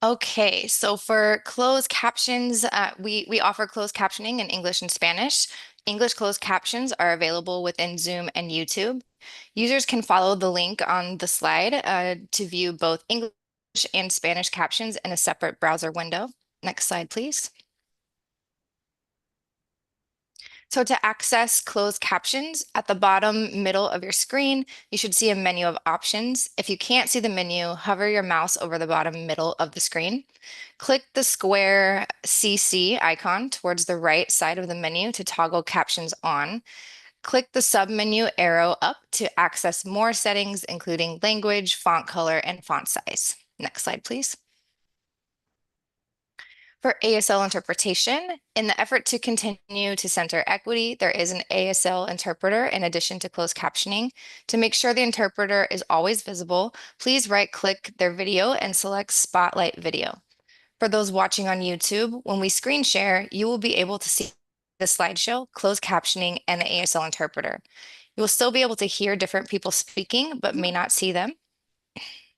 Okay, so for closed captions, we offer closed captioning in English and Spanish. English closed captions are available within Zoom and YouTube. Users can follow the link on the slide to view both English and Spanish captions in a separate browser window. Next slide, please. So to access closed captions, at the bottom middle of your screen, you should see a menu of options. If you can't see the menu, hover your mouse over the bottom middle of the screen. Click the square CC icon towards the right side of the menu to toggle captions on. Click the submenu arrow up to access more settings, including language, font color, and font size. Next slide, please. For ASL interpretation, in the effort to continue to center equity, there is an ASL interpreter in addition to closed captioning. To make sure the interpreter is always visible, please right-click their video and select Spotlight Video. For those watching on YouTube, when we screen share, you will be able to see the slideshow, closed captioning, and the ASL interpreter. You will still be able to hear different people speaking, but may not see them.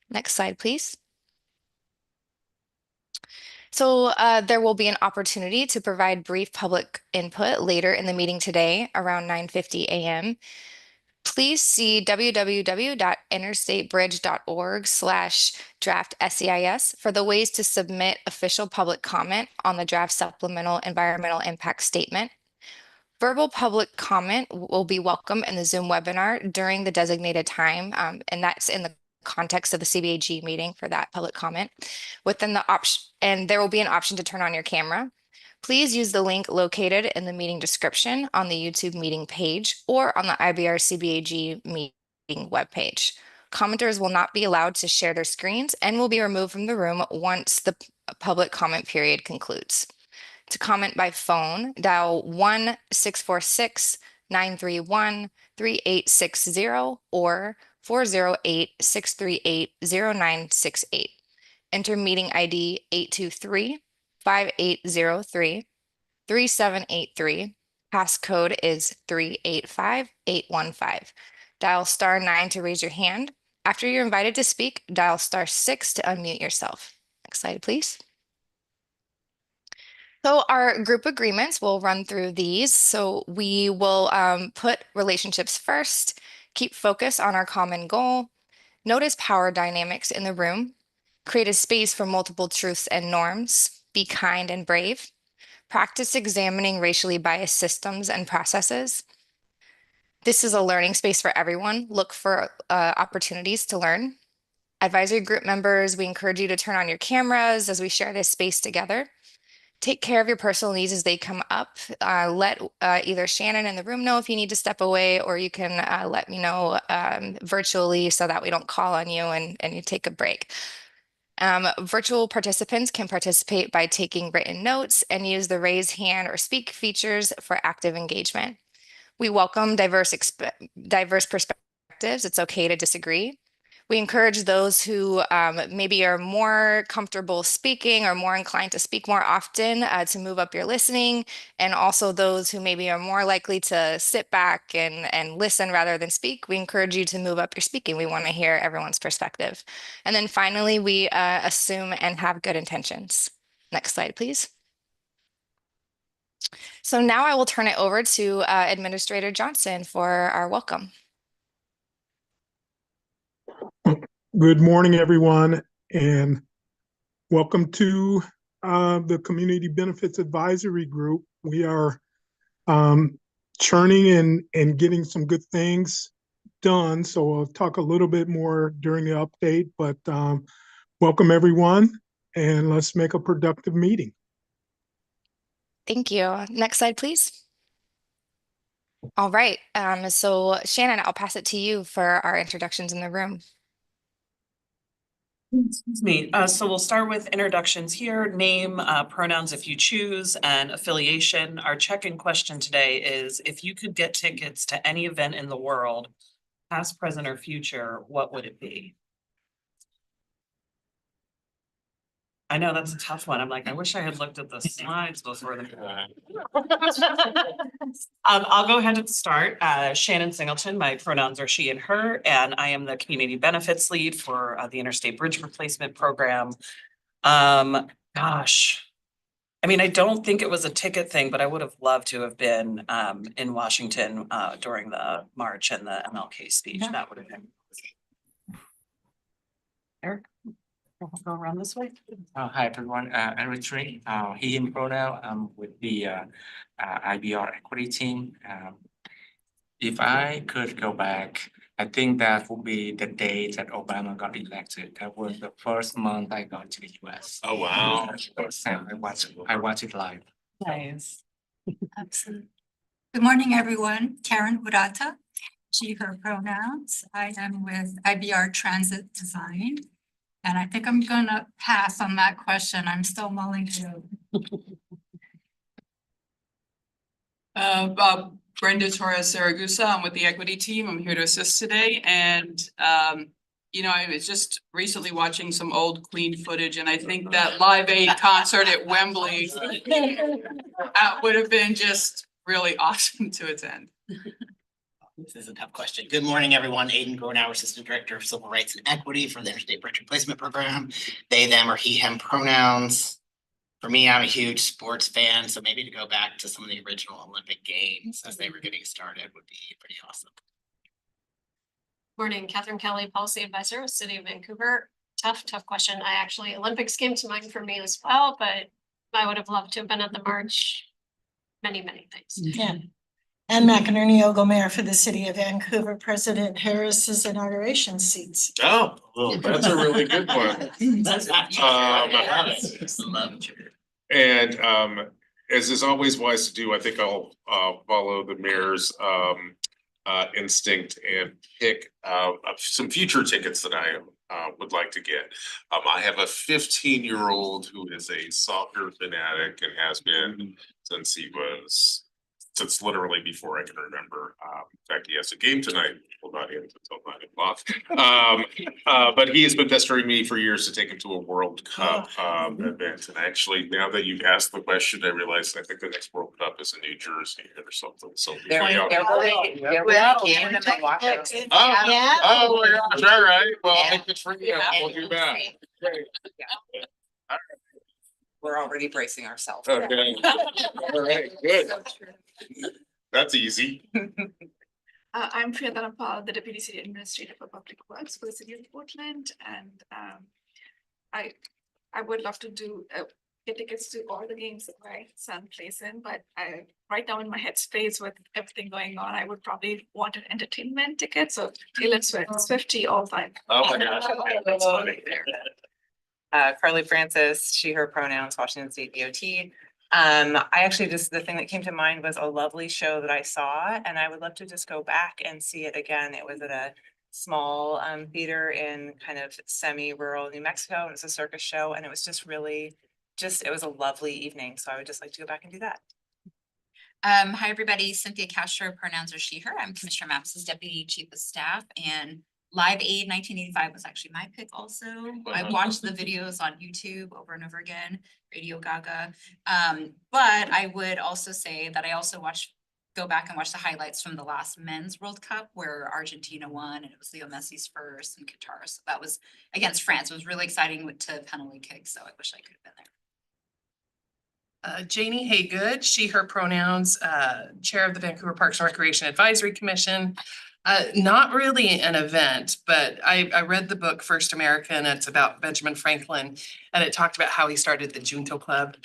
Next slide, please. So there will be an opportunity to provide brief public input later in the meeting today around 9:50 a.m. Please see www.interstatebridge.org/draft SEIS for the ways to submit official public comment on the draft supplemental environmental impact statement. Verbal public comment will be welcome in the Zoom webinar during the designated time, and that's in the context of the CBAG meeting for that public comment. Within the option, and there will be an option to turn on your camera. Please use the link located in the meeting description on the YouTube meeting page or on the IBR CBAG meeting webpage. Commenters will not be allowed to share their screens and will be removed from the room once the public comment period concludes. To comment by phone, dial 1-646-931-3860 or 408-638-0968. Enter meeting ID 823-5803-3783. Passcode is 385815. Dial *9 to raise your hand. After you're invited to speak, dial *6 to unmute yourself. Next slide, please. So our group agreements, we'll run through these. So we will put relationships first, keep focus on our common goal, notice power dynamics in the room, create a space for multiple truths and norms, be kind and brave, practice examining racially biased systems and processes. This is a learning space for everyone. Look for opportunities to learn. Advisory group members, we encourage you to turn on your cameras as we share this space together. Take care of your personal needs as they come up. Let either Shannon in the room know if you need to step away, or you can let me know virtually so that we don't call on you and you take a break. Virtual participants can participate by taking written notes and use the raise hand or speak features for active engagement. We welcome diverse perspectives. It's okay to disagree. We encourage those who maybe are more comfortable speaking or more inclined to speak more often to move up your listening, and also those who maybe are more likely to sit back and listen rather than speak. We encourage you to move up your speaking. We want to hear everyone's perspective. And then finally, we assume and have good intentions. Next slide, please. So now I will turn it over to Administrator Johnson for our welcome. Good morning, everyone, and welcome to the Community Benefits Advisory Group. We are churning and getting some good things done, so I'll talk a little bit more during the update, but welcome, everyone, and let's make a productive meeting. Thank you. Next slide, please. All right, so Shannon, I'll pass it to you for our introductions in the room. Excuse me. So we'll start with introductions here, name, pronouns if you choose, and affiliation. Our check-in question today is, if you could get tickets to any event in the world, past, present, or future, what would it be? I know that's a tough one. I'm like, I wish I had looked at the slides before the. I'll go ahead and start. Shannon Singleton, my pronouns are she and her, and I am the community benefits lead for the Interstate Bridge Replacement Program. Gosh. I mean, I don't think it was a ticket thing, but I would have loved to have been in Washington during the march and the MLK speech. Yeah. That would have been. Eric, we'll go around this way. Hi everyone, I'm Richard, he, him pronoun, with the IBR equity team. If I could go back, I think that would be the day that Obama got elected. That was the first month I got to the US. Oh, wow. That's the first time I watched it live. Nice. Absolutely. Good morning, everyone. Karen Urata, she, her pronouns. I am with IBR Transit Design. And I think I'm gonna pass on that question. I'm still mulling it over. Brenda Torres Saragusa, I'm with the equity team. I'm here to assist today. And, you know, I was just recently watching some old Queen footage, and I think that Live Aid concert at Wembley would have been just really awesome to attend. This is a tough question. Good morning, everyone. Aiden Gronauer, Assistant Director of Civil Rights and Equity for the Interstate Bridge Replacement Program. They, them, or he, him pronouns. For me, I'm a huge sports fan, so maybe to go back to some of the original Olympic Games as they were getting started would be pretty awesome. Morning, Catherine Kelly, Policy Advisor with City of Vancouver. Tough question. Olympics came to mind for me as well, but I would have loved to have been at the march. Many things. Yeah. And McInerney Mayor for the City of Vancouver, President Harris's inauguration seats. Oh, well, that's a really good one. And as is always wise to do, I think I'll follow the mayor's instinct and pick some future tickets that I would like to get. I have a 15-year-old who is a soccer fanatic and has been since literally before I can remember. In fact, he has a game tonight. Will not end until 9 o'clock. But he has been pestering me for years to take him to a World Cup event. And actually, now that you've asked the question, I realize I think the next World Cup is in New Jersey or something. So Oh, oh my gosh! All right. Well, I think it's for you. We'll do that. We're already bracing ourselves. Okay. All right. Good. That's easy. I'm Priya Dharampal, the Deputy City Administrator for Public Works for the City of Portland, and I would love to get tickets to all the games that my son plays in, but right now in my headspace with everything going on, I would probably want an entertainment ticket. So Taylor Swift, Swiftie, all time. Oh my gosh. That's funny there. Carly Francis, she, her pronouns, Washington State DOT. I actually the thing that came to mind was a lovely show that I saw, and I would love to just go back and see it again. It was at a small theater in kind of semi-rural New Mexico. It was a circus show, and it was just really it was a lovely evening. So I would just like to go back and do that. Hi, everybody. Cynthia Castro, pronouns are she, her. I'm Commissioner Mapps's Deputy Chief of Staff, and Live Aid 1985 was actually my pick also. I watched the videos on YouTube over and over again, Radio Gaga. But I would also say that I also go back and watch the highlights from the last Men's World Cup where Argentina won, and it was Leo Messi's first and Qatar. So that was against France. It was really exciting to penalty kick. So I wish I could have been there. Janie Haygood, she, her pronouns, Chair of the Vancouver Parks and Recreation Advisory Commission. Not really an event, but I read the book First American. It's about Benjamin Franklin, and it talked about how he started the Junto Club,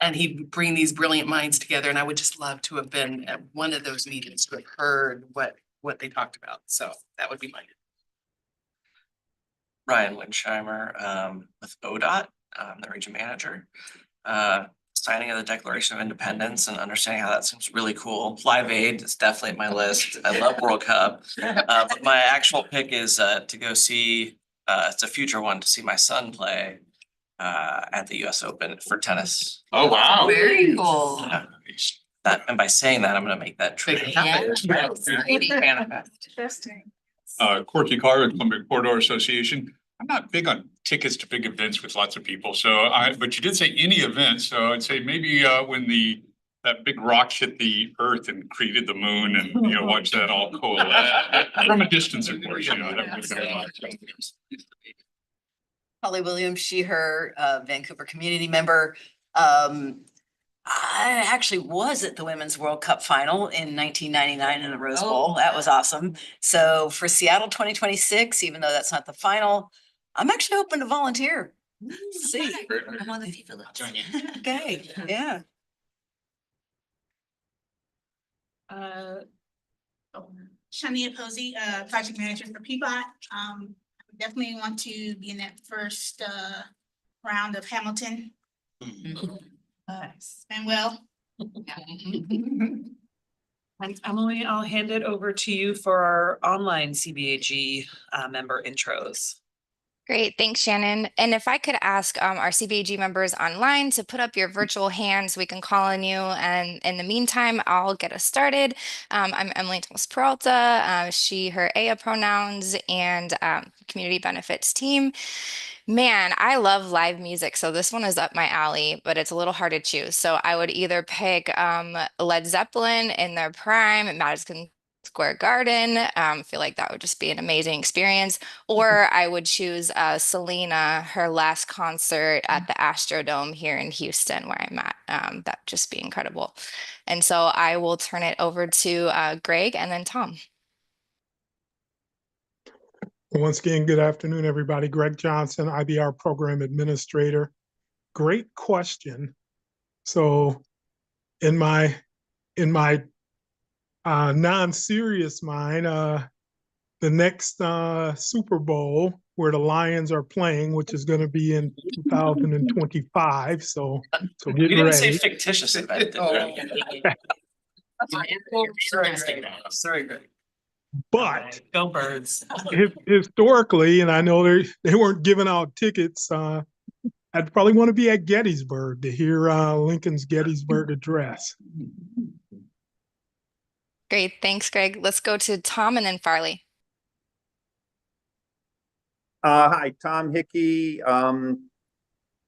and he'd bring these brilliant minds together. And I would just love to have been at one of those meetings to have heard what they talked about. So that would be mine. Ryan Winsheimer, with ODOT, the region manager. Signing of the Declaration of Independence and understanding how that seems really cool. Live Aid is definitely my list. I love World Cup. But my actual pick is to go see, it's a future one, to see my son play at the US Open for tennis. Oh, wow. Very cool. And by saying that, I'm gonna make that trip. Interesting. Corky Carr with Columbia Corridor Association. I'm not big on tickets to big events with lots of people, but you did say any event, so I'd say maybe when that big rock hit the earth and created the moon, and watch that all coalesce from a distance, of course. That would be very much. Holly Williams, she, her, Vancouver community member. I actually was at the Women's World Cup final in 1999 in the Rose Bowl. That was awesome. So for Seattle 2026, even though that's not the final, I'm actually hoping to volunteer. See. I'm on the FIFA list. I'll join you. Okay, yeah. Shania Posey, project manager for Peabody. Definitely want to be in that first round of Hamilton. Nice. And well, And Emily, I'll hand it over to you for our online CBAG member intros. Great, thanks, Shannon. And if I could ask our CBAG members online to put up your virtual hands, we can call on you. And in the meantime, I'll get us started. I'm Emily Thomas Peralta, she, her, Aya pronouns, and community benefits team. Man, I love live music, so this one is up my alley, but it's a little hard to choose. So I would either pick Led Zeppelin in their prime at Madison Square Garden. Feel like that would just be an amazing experience. Or I would choose Selena, her last concert at the Astrodome here in Houston, where I'm at. That would just be incredible. And so I will turn it over to Greg and then Tom. Once again, good afternoon, everybody. Greg Johnson, IBR Program Administrator. Great question. So in my non-serious mind, the next Super Bowl where the Lions are playing, which is going to be in 2025. So You get didn't say ready. fictitious event. Sorry, Greg. But Go Birds. historically, and I know they weren't giving out tickets, I'd probably want to be at Gettysburg to hear Lincoln's Gettysburg Address. Great, thanks, Greg. Let's go to Tom and then Farley. Hi, Tom Hickey,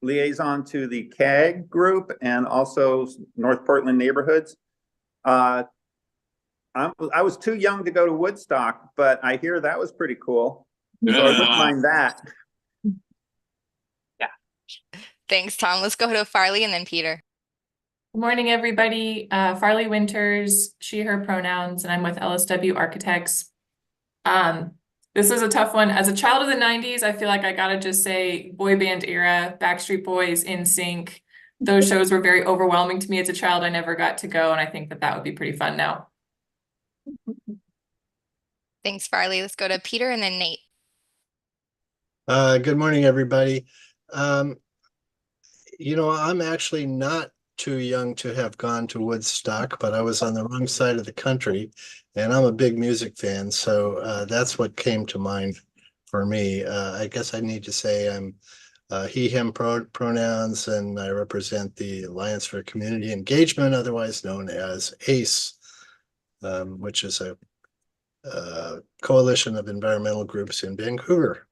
liaison to the CAG group and also North Portland neighborhoods. I was too young to go to Woodstock, but I hear that was pretty cool. So I wouldn't mind that. Yeah. Thanks, Tom. Let's go to Farley and then Peter. Good morning, everybody. Farley Winters, she, her pronouns, and I'm with LSW Architects. This is a tough one. As a child of the 90s, I feel like I gotta just say boy band era, Backstreet Boys, NSYNC. Those shows were very overwhelming to me as a child. I never got to go, and I think that that would be pretty fun now. Thanks, Farley. Let's go to Peter and then Nate. Good morning, everybody. I'm actually not too young to have gone to Woodstock, but I was on the wrong side of the country, and I'm a big music fan, so that's what came to mind for me. I guess I need to say I'm he, him pronouns, and I represent the Alliance for Community Engagement, otherwise known as ACE, which is a coalition of environmental groups in Vancouver.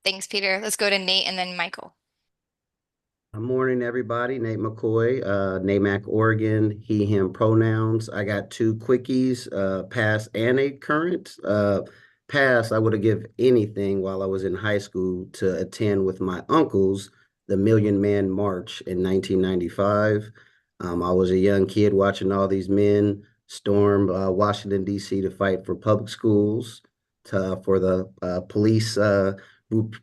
Thanks, Peter. Let's go to Nate and then Michael. Good morning, everybody. Nate McCoy, NAMAC Oregon, he, him pronouns. I got two quickies, past and a current. Past, I would have given anything while I was in high school to attend with my uncles the Million Man March in 1995. I was a young kid watching all these men storm Washington, D.C. to fight for public schools, for the police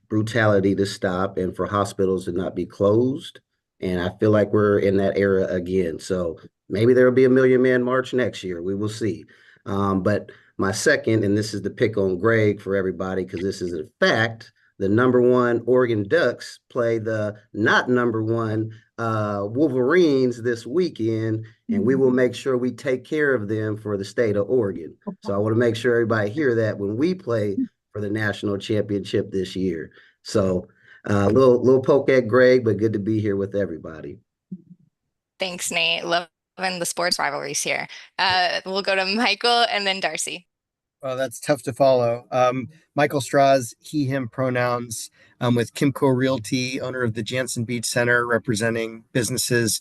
brutality to stop, and for hospitals to not be closed. And I feel like we're in that era again. So maybe there will be a Million Man March next year. We will see. But my second, and this is the pick on Greg for everybody, because this is a fact, the #1 Oregon Ducks play the not #1 Wolverines this weekend, and we will make sure we take care of them for the state of Oregon. So I want to make sure everybody hear that when we play for the national championship this year. So little poke at Greg, but good to be here with everybody. Thanks, Nate. Loving the sports rivalries here. We'll go to Michael and then Darcy. Well, that's tough to follow. Michael Strauss, he, him pronouns, with Kimco Realty, owner of the Jansen Beach Center, representing businesses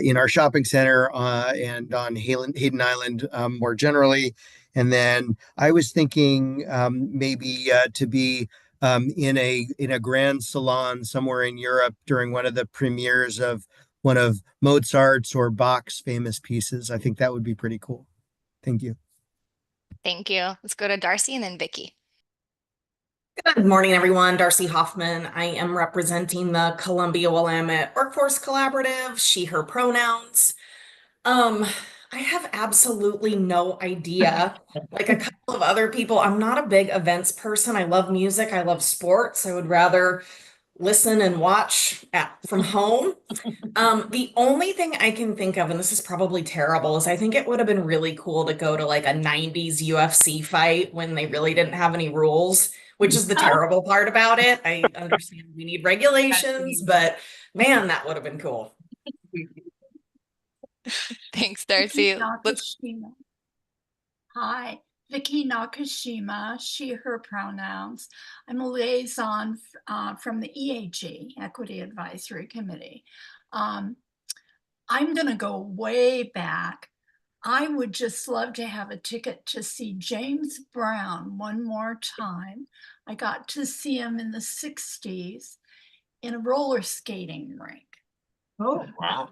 in our shopping center and on Hayden Island more generally. And then I was thinking maybe to be in a grand salon somewhere in Europe during one of the premieres of one of Mozart's or Bach's famous pieces. I think that would be pretty cool. Thank you. Thank you. Let's go to Darcy and then Vicky. Good morning, everyone. Darcy Hoffman. I am representing the Columbia Willamette Workforce Collaborative, she, her pronouns. I have absolutely no idea. Like a couple of other people, I'm not a big events person. I love music. I love sports. I would rather listen and watch from home. The only thing I can think of, and this is probably terrible, is I think it would have been really cool to go to like a 90s UFC fight when they really didn't have any rules, which is the terrible part about it. I understand we need regulations, but man, that would have been cool. Thanks, Darcy. Nakashima. Hi, Vicky Nakashima, she, her pronouns. I'm a liaison from the EAG, Equity Advisory Committee. I'm going to go way back. I would just love to have a ticket to see James Brown one more time. I got to see him in the 60s in a roller skating rink. Oh, wow.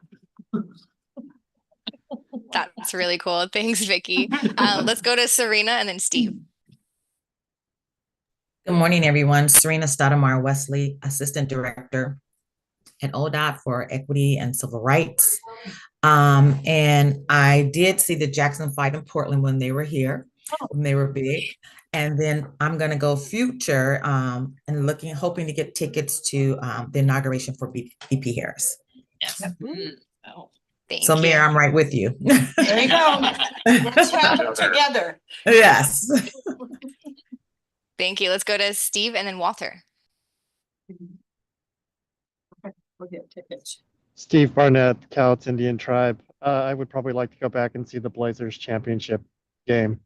That's really cool. Thanks, Vicky. Let's go to Serena and then Steve. Good morning, everyone. Serena Stoudemire Wesley, Assistant Director at ODOT for Equity and Civil Rights. And I did see the Jackson fight in Portland when they were here, when they were big. And then I'm going to go future and hoping to get tickets to the inauguration for BP Harris. Yes. Oh. So, Mayor, I'm right with you. There you go. Let's travel together. Yes. Thank you. Let's go to Steve and then Walter. We'll get tickets. Steve Barnett, Cowits Indian Tribe. I would probably like to go back and see the Blazers championship game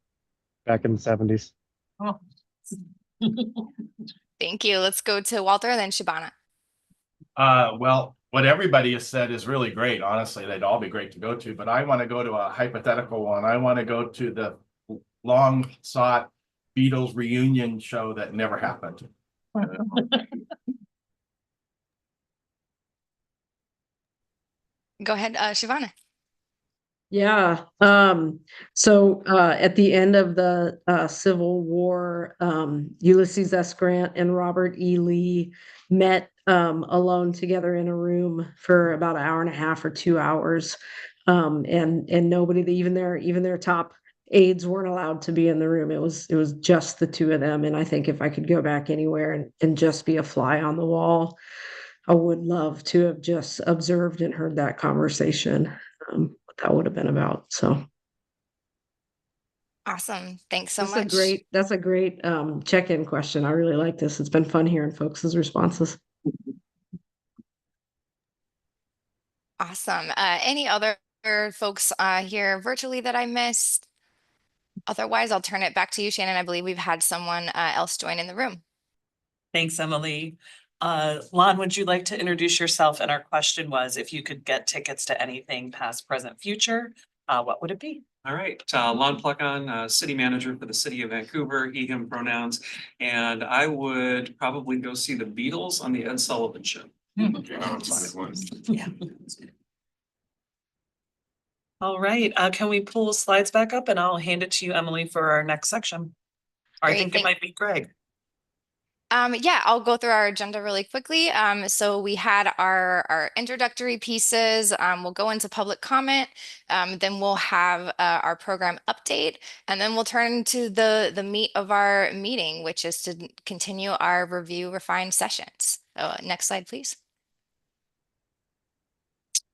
back in the 70s. Oh. Thank you. Let's go to Walter and then Shabana. Well, what everybody has said is really great. Honestly, they'd all be great to go to, but I want to go to a hypothetical one. I want to go to the long sought Beatles reunion show that never happened. Go ahead, Shavana. Yeah. So at the end of the Civil War, Ulysses S. Grant and Robert E. Lee met alone together in a room for about an hour and a half or 2 hours. And nobody, even their top aides weren't allowed to be in the room. It was just the two of them. And I think if I could go back anywhere and just be a fly on the wall, I would love to have just observed and heard that conversation. What that would have been about. So awesome. Thanks so much. That's a great check-in question. I really like this. It's been fun hearing folks' responses. Awesome. Any other folks here virtually that I missed? Otherwise, I'll turn it back to you, Shannon. I believe we've had someone else join in the room. Thanks, Emily. Lon, would you like to introduce yourself? And our question was, if you could get tickets to anything past, present, future, what would it be? All right, Lon Pluckon, City Manager for the City of Vancouver, he, him pronouns. And I would probably go see the Beatles on the Ed Sullivan Show. Yeah. All right, can we pull slides back up and I'll hand it to you, Emily, for our next section. Or I Great, think it might be Greg. Yeah, I'll go through our agenda really quickly. So we had our introductory pieces. We'll go into public comment. Then we'll have our program update, and then we'll turn to the meat of our meeting, which is to continue our review refined sessions. Next slide, please.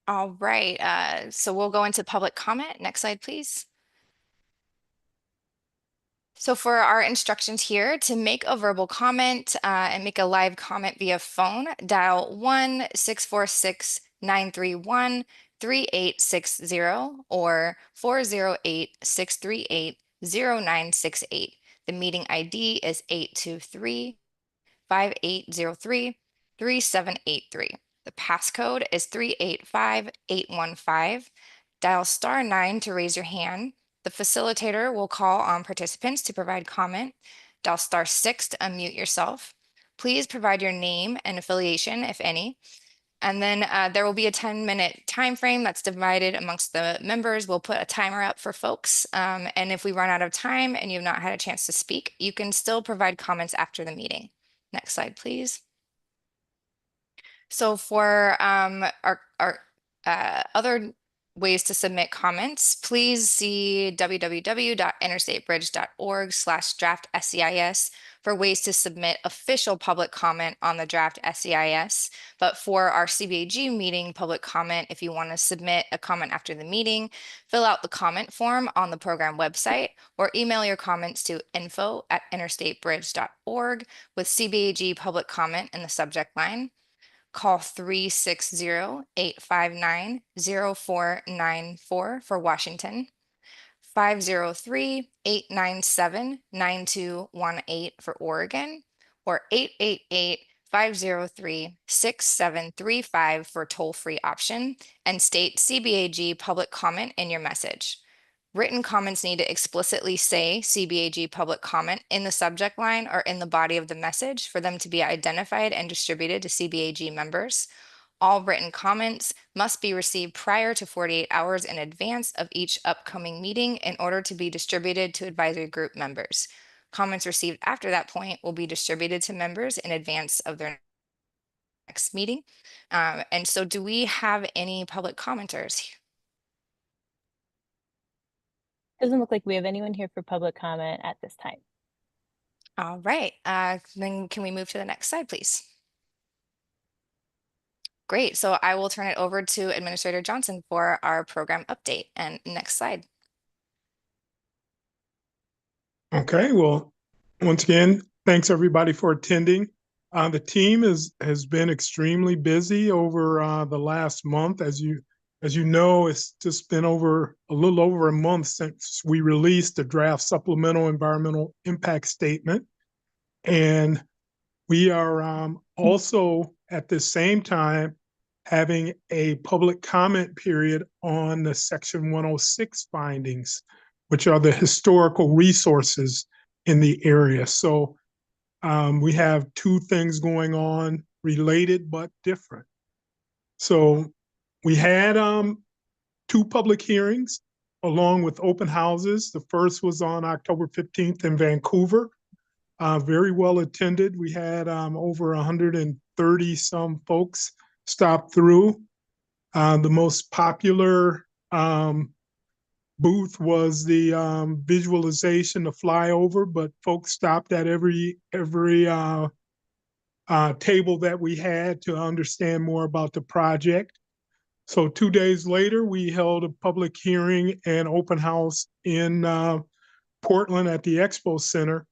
All right, so we'll go into public comment. Next slide, please. So for our instructions here, to make a verbal comment and make a live comment via phone, dial 1-646-931-3860 or 408-638-0968. The meeting ID is 823-5803-3783. The passcode is 385815. Dial *9 to raise your hand. The facilitator will call on participants to provide comment. Dial *6 to unmute yourself. Please provide your name and affiliation, if any. And then there will be a 10-minute time frame that's divided amongst the members. We'll put a timer up for folks. And if we run out of time and you've not had a chance to speak, you can still provide comments after the meeting. Next slide, please. So for our other ways to submit comments, please see www.interstatebridge.org/draft-SEIS for ways to submit official public comment on the draft SEIS. But for our CBAG meeting public comment, if you want to submit a comment after the meeting, fill out the comment form on the program website or email your comments to info@interstatebridge.org with CBAG public comment in the subject line. Call 360-859-0494 for Washington, 503-897-9218 for Oregon, or 888-503-6735 for toll-free option, and state CBAG public comment in your message. Written comments need to explicitly say CBAG public comment in the subject line or in the body of the message for them to be identified and distributed to CBAG members. All written comments must be received prior to 48 hours in advance of each upcoming meeting in order to be distributed to advisory group members. Comments received after that point will be distributed to members in advance of their next meeting. And so do we have any public commenters? Doesn't look like we have anyone here for public comment at this time. All right, then can we move to the next slide, please? Great, so I will turn it over to Administrator Johnson for our program update. And next slide. Okay, well, once again, thanks everybody for attending. The team has been extremely busy over the last month. As you know, it's just been a little over a month since we released the draft supplemental environmental impact statement. And we are also at the same time having a public comment period on the Section 106 findings, which are the historical resources in the area. So we have two things going on, related but different. So we had two public hearings along with open houses. The first was on October 15th in Vancouver. Very well attended. We had over 130 some folks stop through. The most popular booth was the visualization, the flyover, but folks stopped at every table that we had to understand more about the project. So 2 days later, we held a public hearing and open house in Portland at the Expo Center.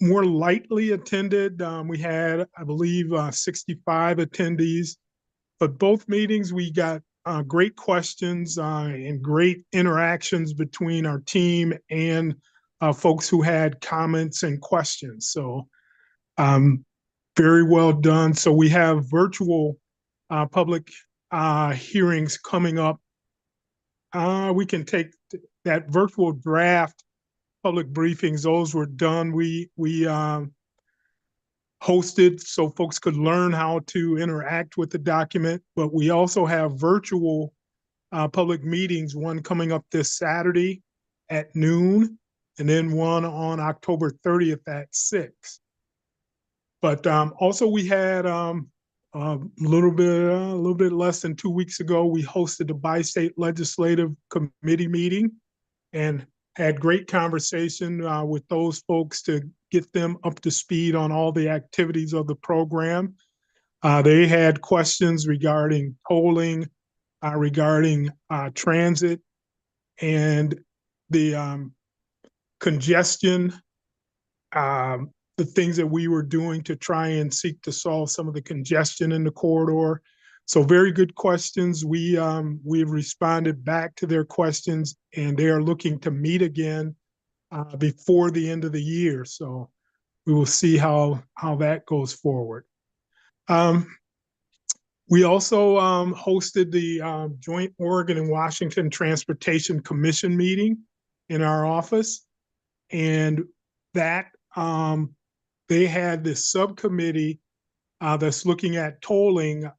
More lightly attended. We had, I believe, 65 attendees. But both meetings, we got great questions and great interactions between our team and folks who had comments and questions. So very well done. So we have virtual public hearings coming up. We can take that virtual draft public briefings. Those were done. We hosted so folks could learn how to interact with the document, but we also have virtual public meetings, one coming up this Saturday at noon, and then one on October 30th at 6. But also we had a little bit less than 2 weeks ago, we hosted the Bi-State Legislative Committee meeting and had great conversation with those folks to get them up to speed on all the activities of the program. They had questions regarding tolling, regarding transit, and the congestion, the things that we were doing to try and seek to solve some of the congestion in the corridor. So very good questions. We've responded back to their questions, and they are looking to meet again before the end of the year. So we will see how that goes forward. We also hosted the Joint Oregon and Washington Transportation Commission meeting in our office, and that they had this subcommittee that's looking at tolling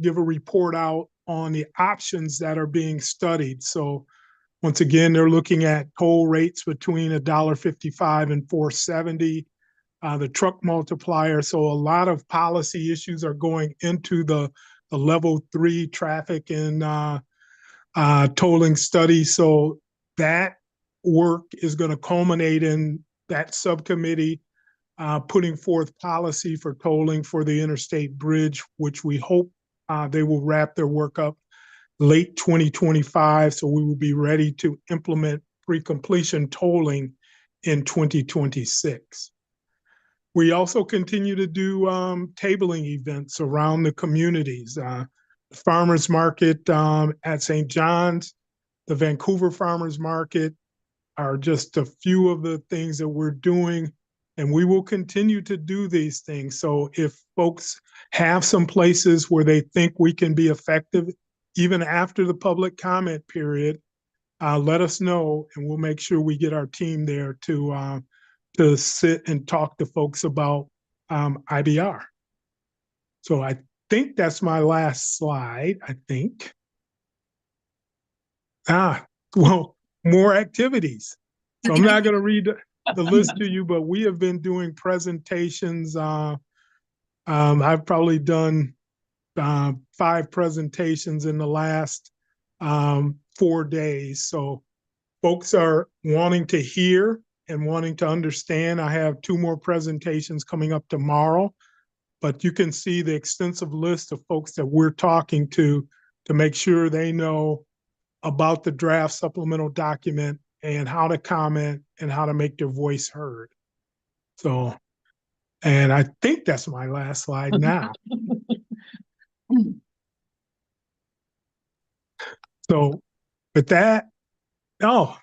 give a report out on the options that are being studied. So once again, they're looking at toll rates between $1.55 and $4.70, the truck multiplier. So a lot of policy issues are going into the level 3 traffic and tolling study. So that work is going to culminate in that subcommittee putting forth policy for tolling for the interstate bridge, which we hope they will wrap their work up late 2025. So we will be ready to implement pre-completion tolling in 2026. We also continue to do tabling events around the communities. The farmers market at St. John's, the Vancouver Farmers Market are just a few of the things that we're doing, and we will continue to do these things. So if folks have some places where they think we can be effective, even after the public comment period, let us know, and we'll make sure we get our team there to sit and talk to folks about IBR. So I think that's my last slide, I think. Well, more activities. So I'm not going to read the list to you, but we have been doing presentations. I've probably done 5 presentations in the last 4 days. So folks are wanting to hear and wanting to understand. I have 2 more presentations coming up tomorrow, but you can see the extensive list of folks that we're talking to make sure they know about the draft supplemental document and how to comment and how to make their voice heard. So, and I think that's my last slide now. So with that, now.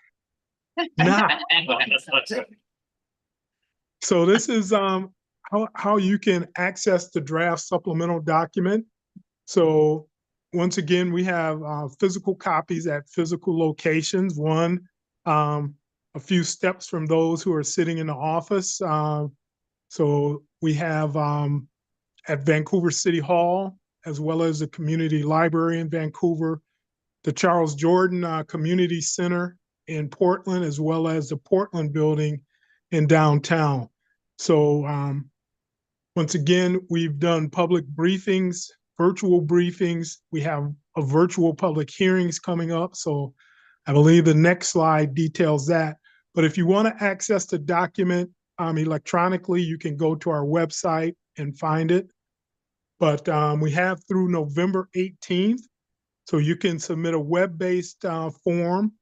So this is how you can access the draft supplemental document. So once again, we have physical copies at physical locations. One, a few steps from those who are sitting in the office. So we have at Vancouver City Hall, as well as the Community Library in Vancouver, the Charles Jordan Community Center in Portland, as well as the Portland building in downtown. So once again, we've done public briefings, virtual briefings. We have a virtual public hearings coming up. So I believe the next slide details that. But if you want to access the document electronically, you can go to our website and find it. But we have through November 18th. So you can submit a web-based form.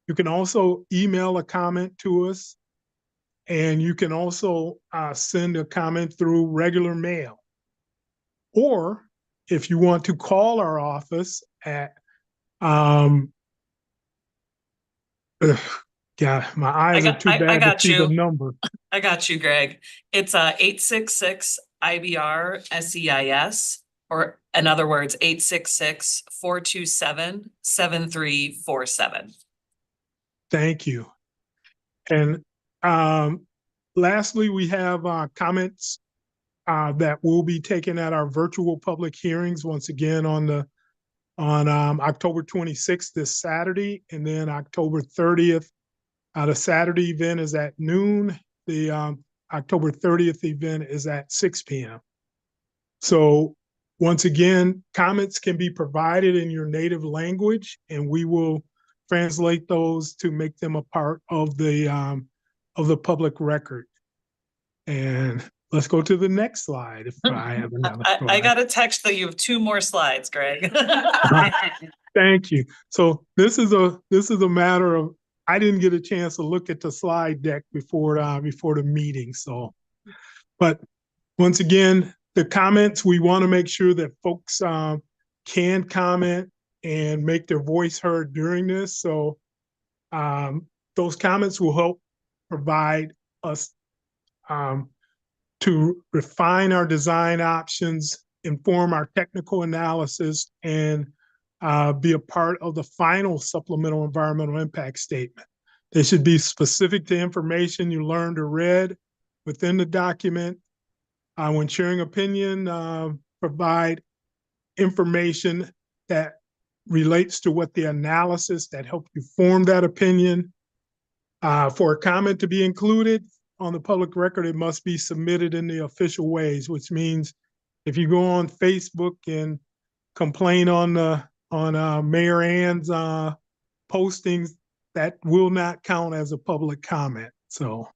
You can also email a comment to us. And you can also send a comment through regular mail. Or if you want to call our office at, yeah, my eyes are too bad to see the number. I got you, Greg. It's 866 IBR SEIS, or in other words, 866-427-7347. Thank you. And lastly, we have comments that will be taken at our virtual public hearings once again on October 26th, this Saturday, and then October 30th. The Saturday event is at noon. The October 30th event is at 6 p.m. So once again, comments can be provided in your native language, and we will translate those to make them a part of the public record. And let's go to the next slide if I have another slide. I got a text that you have 2 more slides, Greg. Thank you. So this is a matter of, I didn't get a chance to look at the slide deck before the meeting. So, but once again, the comments, we want to make sure that folks can comment and make their voice heard during this. So those comments will help provide us to refine our design options, inform our technical analysis, and be a part of the final supplemental environmental impact statement. They should be specific to information you learned or read within the document. When sharing opinion, provide information that relates to what the analysis that helped you form that opinion. For a comment to be included on the public record, it must be submitted in the official ways, which means if you go on Facebook and complain on Mayor Ann's postings, that will not count as a public comment. So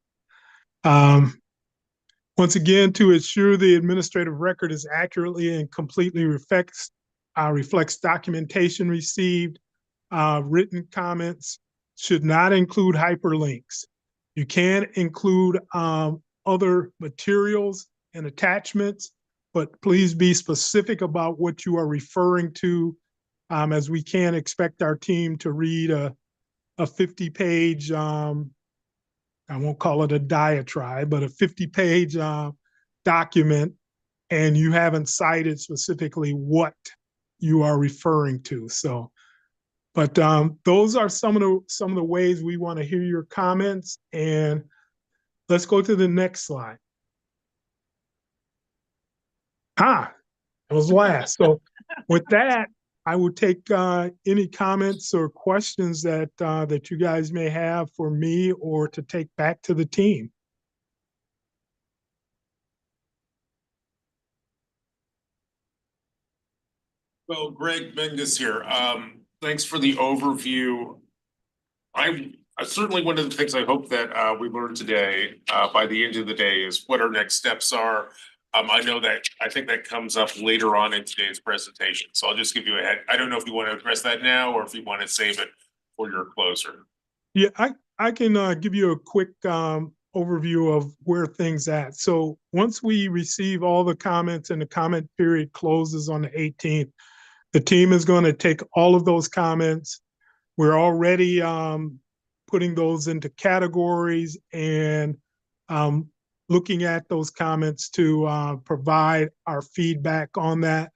once again, to ensure the administrative record is accurately and completely reflects documentation received, written comments should not include hyperlinks. You can include other materials and attachments, but please be specific about what you are referring to, as we can't expect our team to read a 50-page, I won't call it a diatribe, but a 50-page document, and you haven't cited specifically what you are referring to. So, but those are some of the ways we want to hear your comments. And let's go to the next slide. It was last. So with that, I would take any comments or questions that that you guys may have for me or to take back to the team. Well, Greg Menges here. Thanks for the overview. I certainly, one of the things I hope that we learned today by the end of the day is what our next steps are. I know that I think that comes up later on in today's presentation. So I'll just give you a head. I don't know if you want to address that now or if you want to save it for your closer. Yeah, I can give you a quick overview of where things at. So once we receive all the comments and the comment period closes on the 18th, the team is going to take all of those comments. We're already putting those into categories and looking at those comments to provide our feedback on that.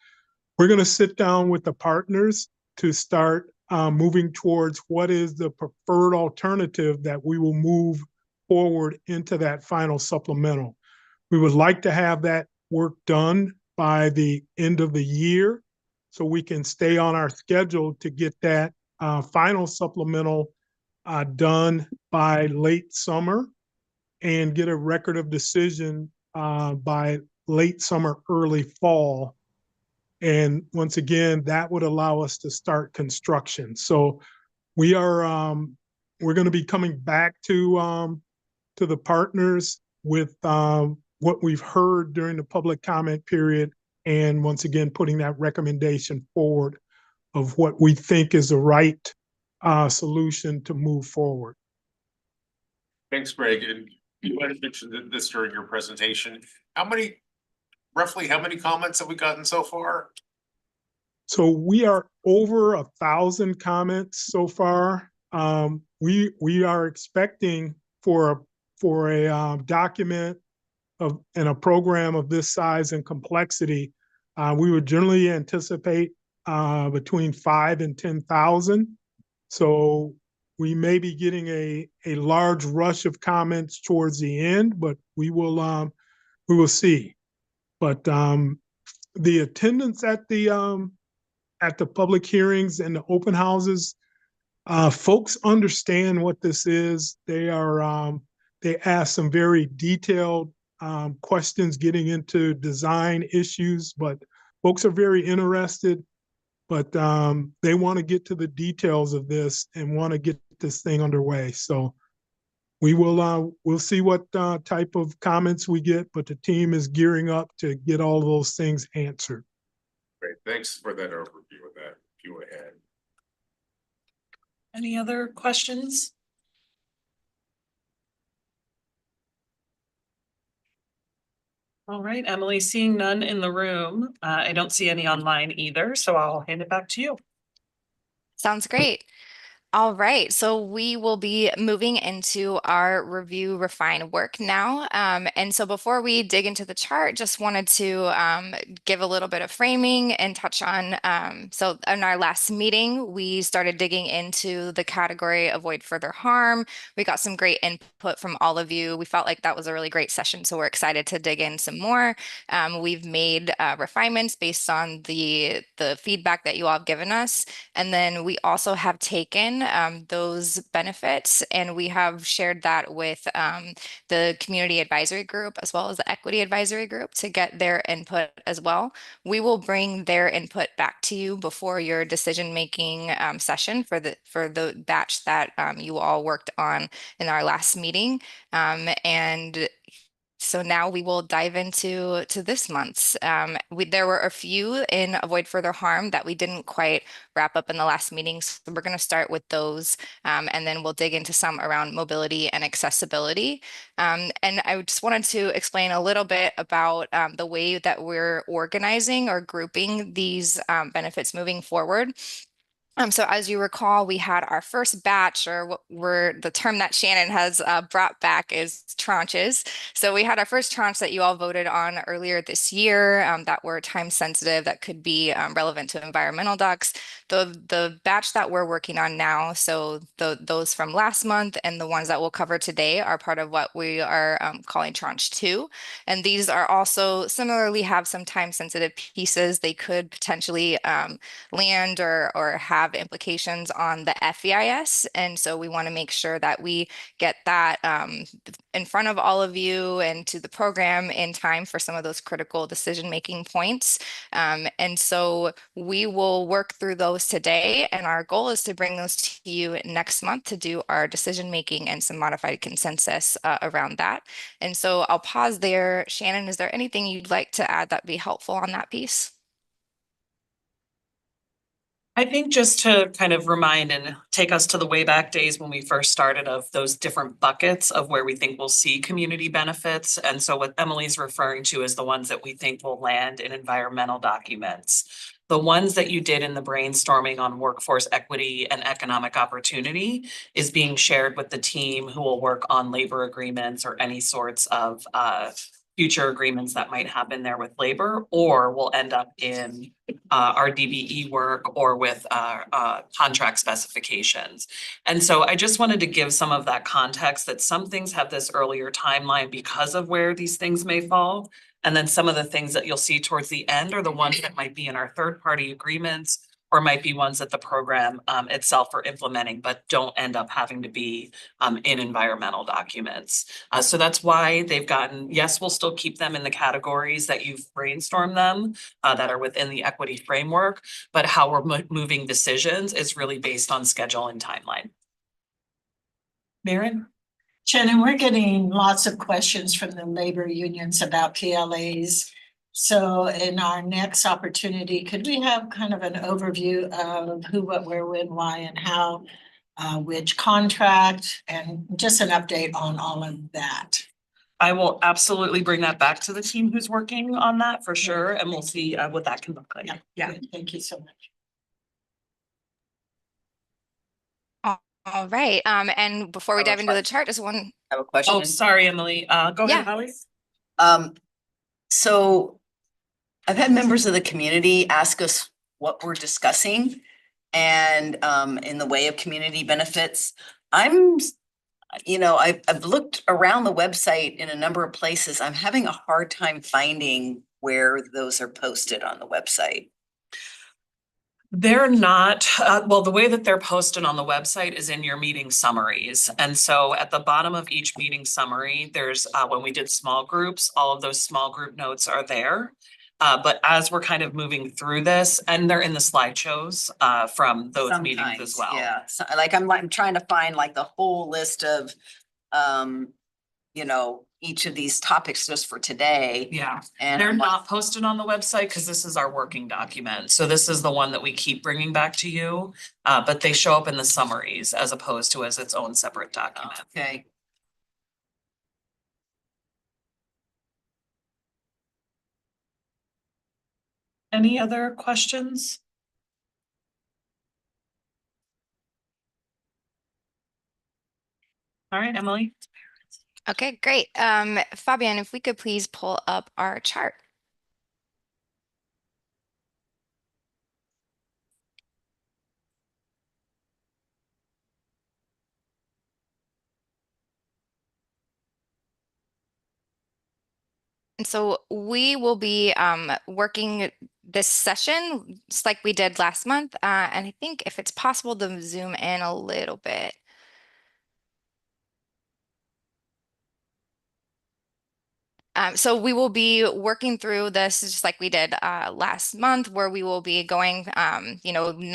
We're going to sit down with the partners to start moving towards what is the preferred alternative that we will move forward into that final supplemental. We would like to have that work done by the end of the year so we can stay on our schedule to get that final supplemental done by late summer and get a record of decision by late summer, early fall. And once again, that would allow us to start construction. So we are we're going to be coming back to the partners with what we've heard during the public comment period, and once again putting that recommendation forward of what we think is the right solution to move forward. Thanks, Greg. And you might have mentioned this during your presentation. Roughly how many comments have we gotten so far? So we are over 1,000 comments so far. We are expecting for a document and a program of this size and complexity, we would generally anticipate between 5,000 and 10,000. So we may be getting a large rush of comments towards the end, but we will see. But the attendance at the public hearings and the open houses, folks understand what this is. They ask some very detailed questions getting into design issues, but folks are very interested, but they want to get to the details of this and want to get this thing underway. So we'll see what type of comments we get, but the team is gearing up to get all of those things answered. Great, thanks for that overview of that view ahead. Any other questions? All right, Emily, seeing none in the room, I don't see any online either, so I'll hand it back to you. Sounds great. All right, so we will be moving into our review, refine work now. And so before we dig into the chart, just wanted to give a little bit of framing and touch on, so in our last meeting, we started digging into the category avoid further harm. We got some great input from all of you. We felt like that was a really great session, so we're excited to dig in some more. We've made refinements based on the feedback that you all have given us. And then we also have taken those benefits and we have shared that with the community advisory group as well as the equity advisory group to get their input as well. We will bring their input back to you before your decision-making session for the batch that you all worked on in our last meeting. And so now we will dive into this month's. There were a few in avoid further harm that we didn't quite wrap up in the last meeting. So we're going to start with those, and then we'll dig into some around mobility and accessibility. And I just wanted to explain a little bit about the way that we're organizing or grouping these benefits moving forward. So as you recall, we had our first batch, or the term that Shannon has brought back is tranches. So we had our first tranche that you all voted on earlier this year that were time sensitive, that could be relevant to environmental docs. The batch that we're working on now, so those from last month and the ones that we'll cover today are part of what we are calling tranche 2. And these are also similarly have some time sensitive pieces. They could potentially land or have implications on the FEIS. And so we want to make sure that we get that in front of all of you and to the program in time for some of those critical decision-making points. And so we will work through those today. And our goal is to bring those to you next month to do our decision-making and some modified consensus around that. And so I'll pause there. Shannon, is there anything you'd like to add that'd be helpful on that piece? I think just to kind of remind and take us to the way back days when we first started of those different buckets of where we think we'll see community benefits. And so what Emily's referring to is the ones that we think will land in environmental documents. The ones that you did in the brainstorming on workforce equity and economic opportunity is being shared with the team who will work on labor agreements or any sorts of future agreements that might happen there with labor, or will end up in our DBE work or with contract specifications. And so I just wanted to give some of that context that some things have this earlier timeline because of where these things may fall. And then some of the things that you'll see towards the end are the ones that might be in our third-party agreements or might be ones that the program itself are implementing, but don't end up having to be in environmental documents. So that's why they've gotten, yes, we'll still keep them in the categories that you've brainstormed them that are within the equity framework, but how we're moving decisions is really based on schedule and timeline. Maren? Shannon, we're getting lots of questions from the labor unions about PLAs. So in our next opportunity, could we have kind of an overview of who, what, where, when, why, and how, which contract, and just an update on all of that? I will absolutely bring that back to the team who's working on that for sure, and we'll see what that can look like. Yeah, thank you so much. All right. And before we dive into the chart, just one. I have a question. Oh, sorry, Emily. Go ahead, Holly. So I've had members of the community ask us what we're discussing and in the way of community benefits. I've looked around the website in a number of places. I'm having a hard time finding where those are posted on the website. They're not, well, the way that they're posted on the website is in your meeting summaries. And so at the bottom of each meeting summary, there's, when we did small groups, all of those small group notes are there. But as we're kind of moving through this, and they're in the slideshows from those meetings as well. Yeah, so, like I'm trying to find like the whole list of, each of these topics just for today. Yeah, and they're not posted on the website because this is our working document. So this is the one that we keep bringing back to you, but they show up in the summaries as opposed to as its own separate document. Okay. Any other questions? All right, Emily. Okay, great. Fabian, if we could please pull up our chart. And so we will be working this session just like we did last month. And I think if it's possible to zoom in a little bit. So we will be working through this just like we did last month, where we will be going,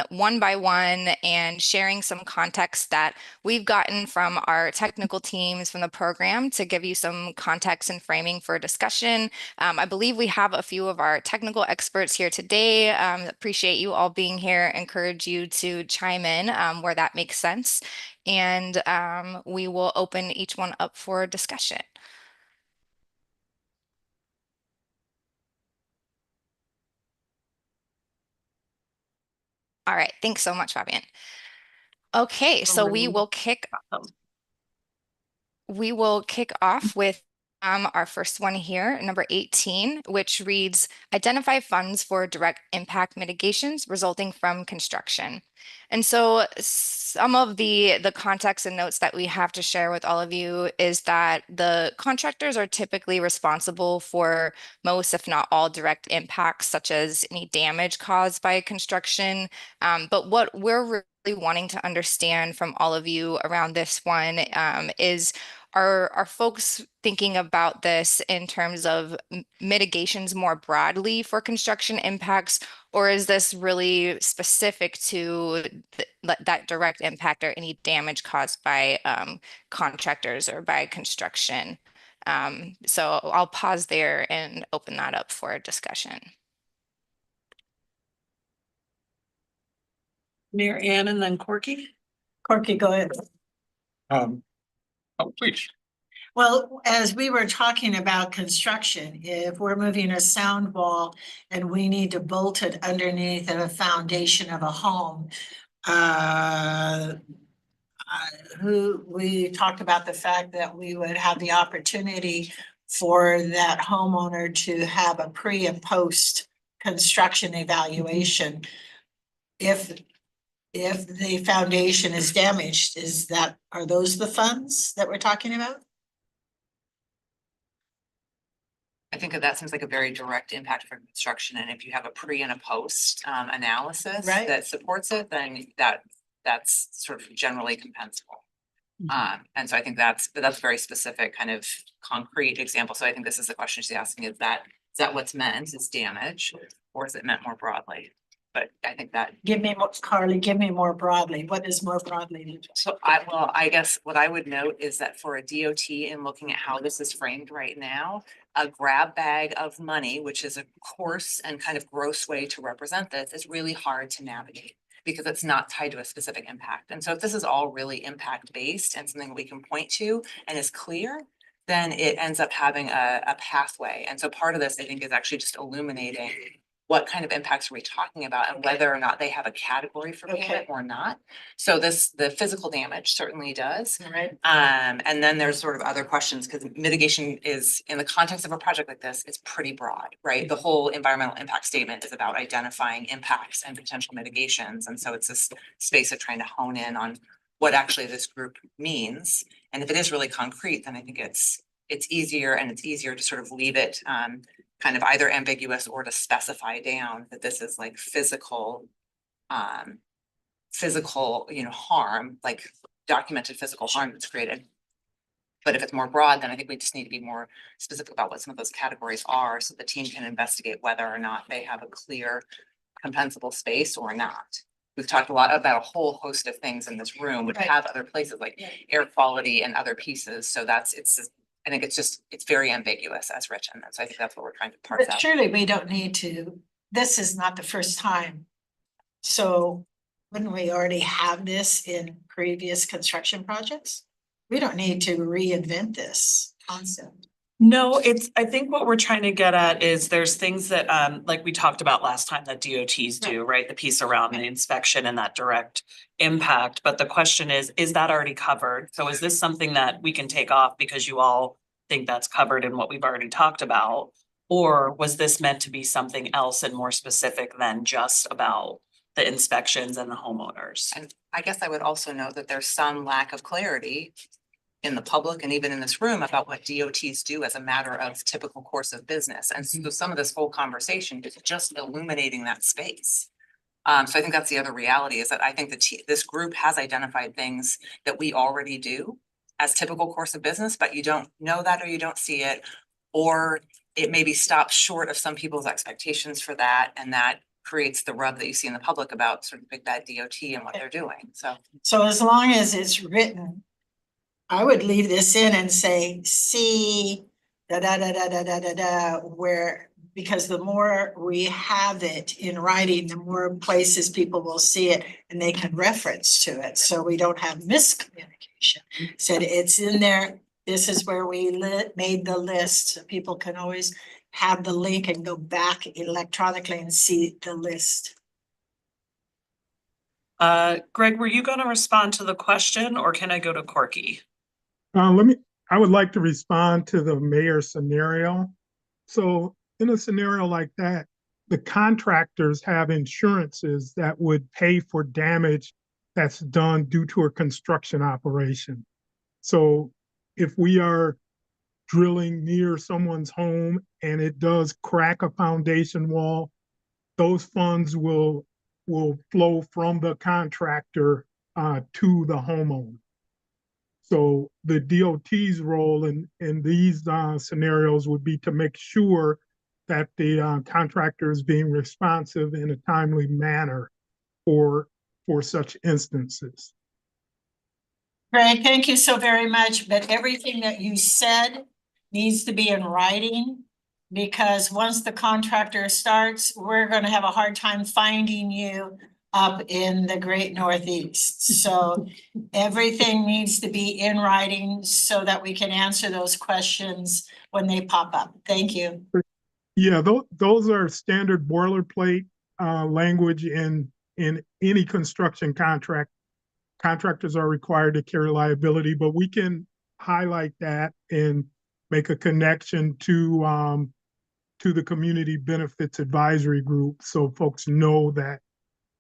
one by one and sharing some context that we've gotten from our technical teams from the program to give you some context and framing for discussion. I believe we have a few of our technical experts here today. Appreciate you all being here. Encourage you to chime in where that makes sense. And we will open each one up for discussion. All right, thanks so much, Fabian. Okay, so we will kick off with our first one here, number 18, which reads, identify funds for direct impact mitigations resulting from construction. And so some of the context and notes that we have to share with all of you is that the contractors are typically responsible for most, if not all, direct impacts, such as any damage caused by construction. But what we're really wanting to understand from all of you around this one is, are folks thinking about this in terms of mitigations more broadly for construction impacts, or is this really specific to that direct impact or any damage caused by contractors or by construction? So I'll pause there and open that up for discussion. Mary Ann and then Corky. Corky, go ahead. Oh, please. Well, as we were talking about construction, if we're moving a sound wall and we need to bolt it underneath of a foundation of a home, we talked about the fact that we would have the opportunity for that homeowner to have a pre and post construction evaluation. If the foundation is damaged, are those the funds that we're talking about? I think that seems like a very direct impact for construction, and if you have a pre and a post analysis that supports it, then that's sort of generally compensable. And so I think that's very specific, kind of concrete example. So I think this is the question she's asking: is that what's meant is damage, or is it meant more broadly? But I think that Carly, give me more broadly. What is more broadly? So I guess what I would note is that for a DOT, in looking at how this is framed right now, a grab bag of money, which is a coarse and kind of gross way to represent this, is really hard to navigate because it's not tied to a specific impact. And so if this is all really impact based and something we can point to and is clear, then it ends up having a pathway. And so part of this, I think, is actually just illuminating what kind of impacts are we talking about and whether or not they have a category for payment or not. So the physical damage certainly does. Right. And then there's sort of other questions, because mitigation is, in the context of a project like this, it's pretty broad, right? The whole environmental impact statement is about identifying impacts and potential mitigations. And so it's this space of trying to hone in on what actually this group means. And if it is really concrete, then I think it's easier, and it's easier to sort of leave it kind of either ambiguous or to specify down that this is like physical, harm, like documented physical harm that's created. But if it's more broad, then I think we just need to be more specific about what some of those categories are, so the team can investigate whether or not they have a clear compensable space or not. We've talked a lot about a whole host of things in this room, which have other places like air quality and other pieces. So I think it's very ambiguous as written. And so I think that's what we're trying to parse But out. surely we don't need to, this is not the first time. So wouldn't we already have this in previous construction projects? We don't need to reinvent this concept. No, I think what we're trying to get at is there's things that, like we talked about last time that DOTs do, right? The piece around the inspection and that direct impact. But the question is that already covered? So is this something that we can take off because you all think that's covered in what we've already talked about? Or was this meant to be something else and more specific than just about the inspections and the homeowners? And I guess I would also note that there's some lack of clarity in the public and even in this room about what DOTs do as a matter of typical course of business. And so some of this whole conversation is just illuminating that space. So I think that's the other reality, is that I think that this group has identified things that we already do as typical course of business, but you don't know that, or you don't see it, or it maybe stops short of some people's expectations for that. And that creates the rub that you see in the public about sort of big bad DOT and what they're doing. So as long as it's written, I would leave this in and say, see, where, because the more we have it in writing, the more places people will see it and they can reference to it. So we don't have miscommunication. Said it's in there. This is where we made the list. So people can always have the link and go back electronically and see the list. Greg, were you gonna respond to the question, or can I go to Corky? I would like to respond to the mayor scenario. So in a scenario like that, the contractors have insurances that would pay for damage that's done due to a construction operation. So if we are drilling near someone's home and it does crack a foundation wall, those funds will flow from the contractor to the homeowner. So the DOT's role in these scenarios would be to make sure that the contractor is being responsive in a timely manner for such instances. Greg, thank you so very much. But everything that you said needs to be in writing, because once the contractor starts, we're going to have a hard time finding you up in the great Northeast. So everything needs to be in writing so that we can answer those questions when they pop up. Thank you. Yeah, those are standard boilerplate language in any construction contract. Contractors are required to carry liability, but we can highlight that and make a connection to the Community Benefits Advisory Group so folks know that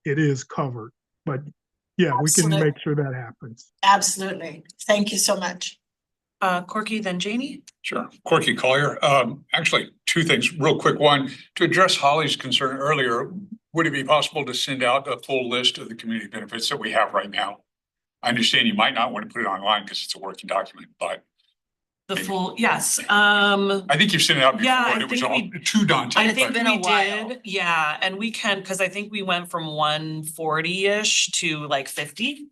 it is covered. But yeah, Absolutely. We can make sure that happens. Absolutely. Thank you so much. Corky, then Janie? Sure. Corky Collier. Actually, two things real quick. One, to address Holly's concern earlier, would it be possible to send out a full list of the community benefits that we have right now? I understand you might not want to put it online because it's a working document, but The full, yes. I think you've sent it out before. Yeah, And it was all too daunting. I think but- we did, yeah, and we can, because I think we went from 140-ish to like 50.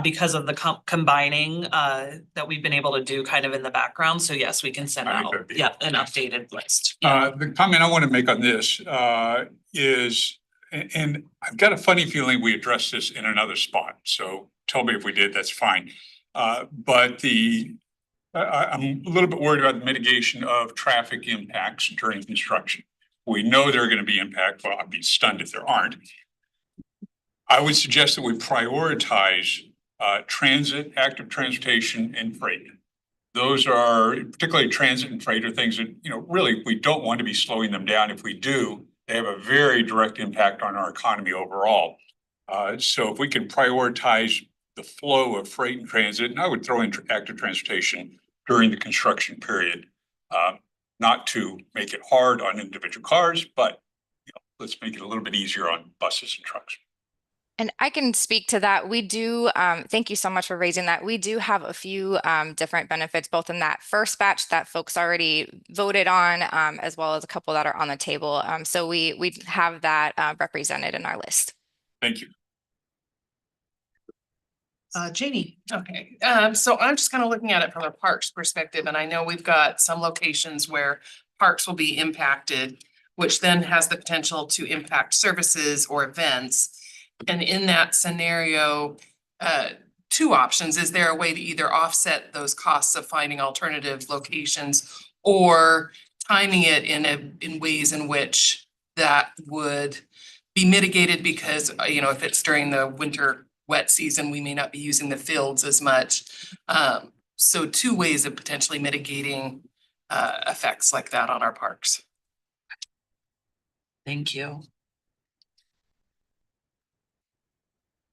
Because of the combining that we've been able to do kind of in the background. So yes, we can send I think out, that'd be- yeah, an updated list. The comment I want to make on this is, and I've got a funny feeling we addressed this in another spot, so tell me if we did, that's fine. But I'm a little bit worried about the mitigation of traffic impacts during construction. We know there are going to be impacts. Well, I'd be stunned if there aren't. I would suggest that we prioritize transit, active transportation, and freight. Those are, particularly transit and freight, are things that, really, we don't want to be slowing them down. If we do, they have a very direct impact on our economy overall. So if we can prioritize the flow of freight and transit, and I would throw in active transportation during the construction period, not to make it hard on individual cars, but let's make it a little bit easier on buses and trucks. And I can speak to that. We do, thank you so much for raising that. We do have a few different benefits, both in that first batch that folks already voted on, as well as a couple that are on the table. So we have that represented in our list. Thank you. Janie? Okay, so I'm just kind of looking at it from a parks perspective, and I know we've got some locations where parks will be impacted, which then has the potential to impact services or events. And in that scenario, two options. Is there a way to either offset those costs of finding alternative locations, or timing it in ways in which that would be mitigated because, you know, if it's during the winter wet season, we may not be using the fields as much. So two ways of potentially mitigating effects like that on our parks. Thank you.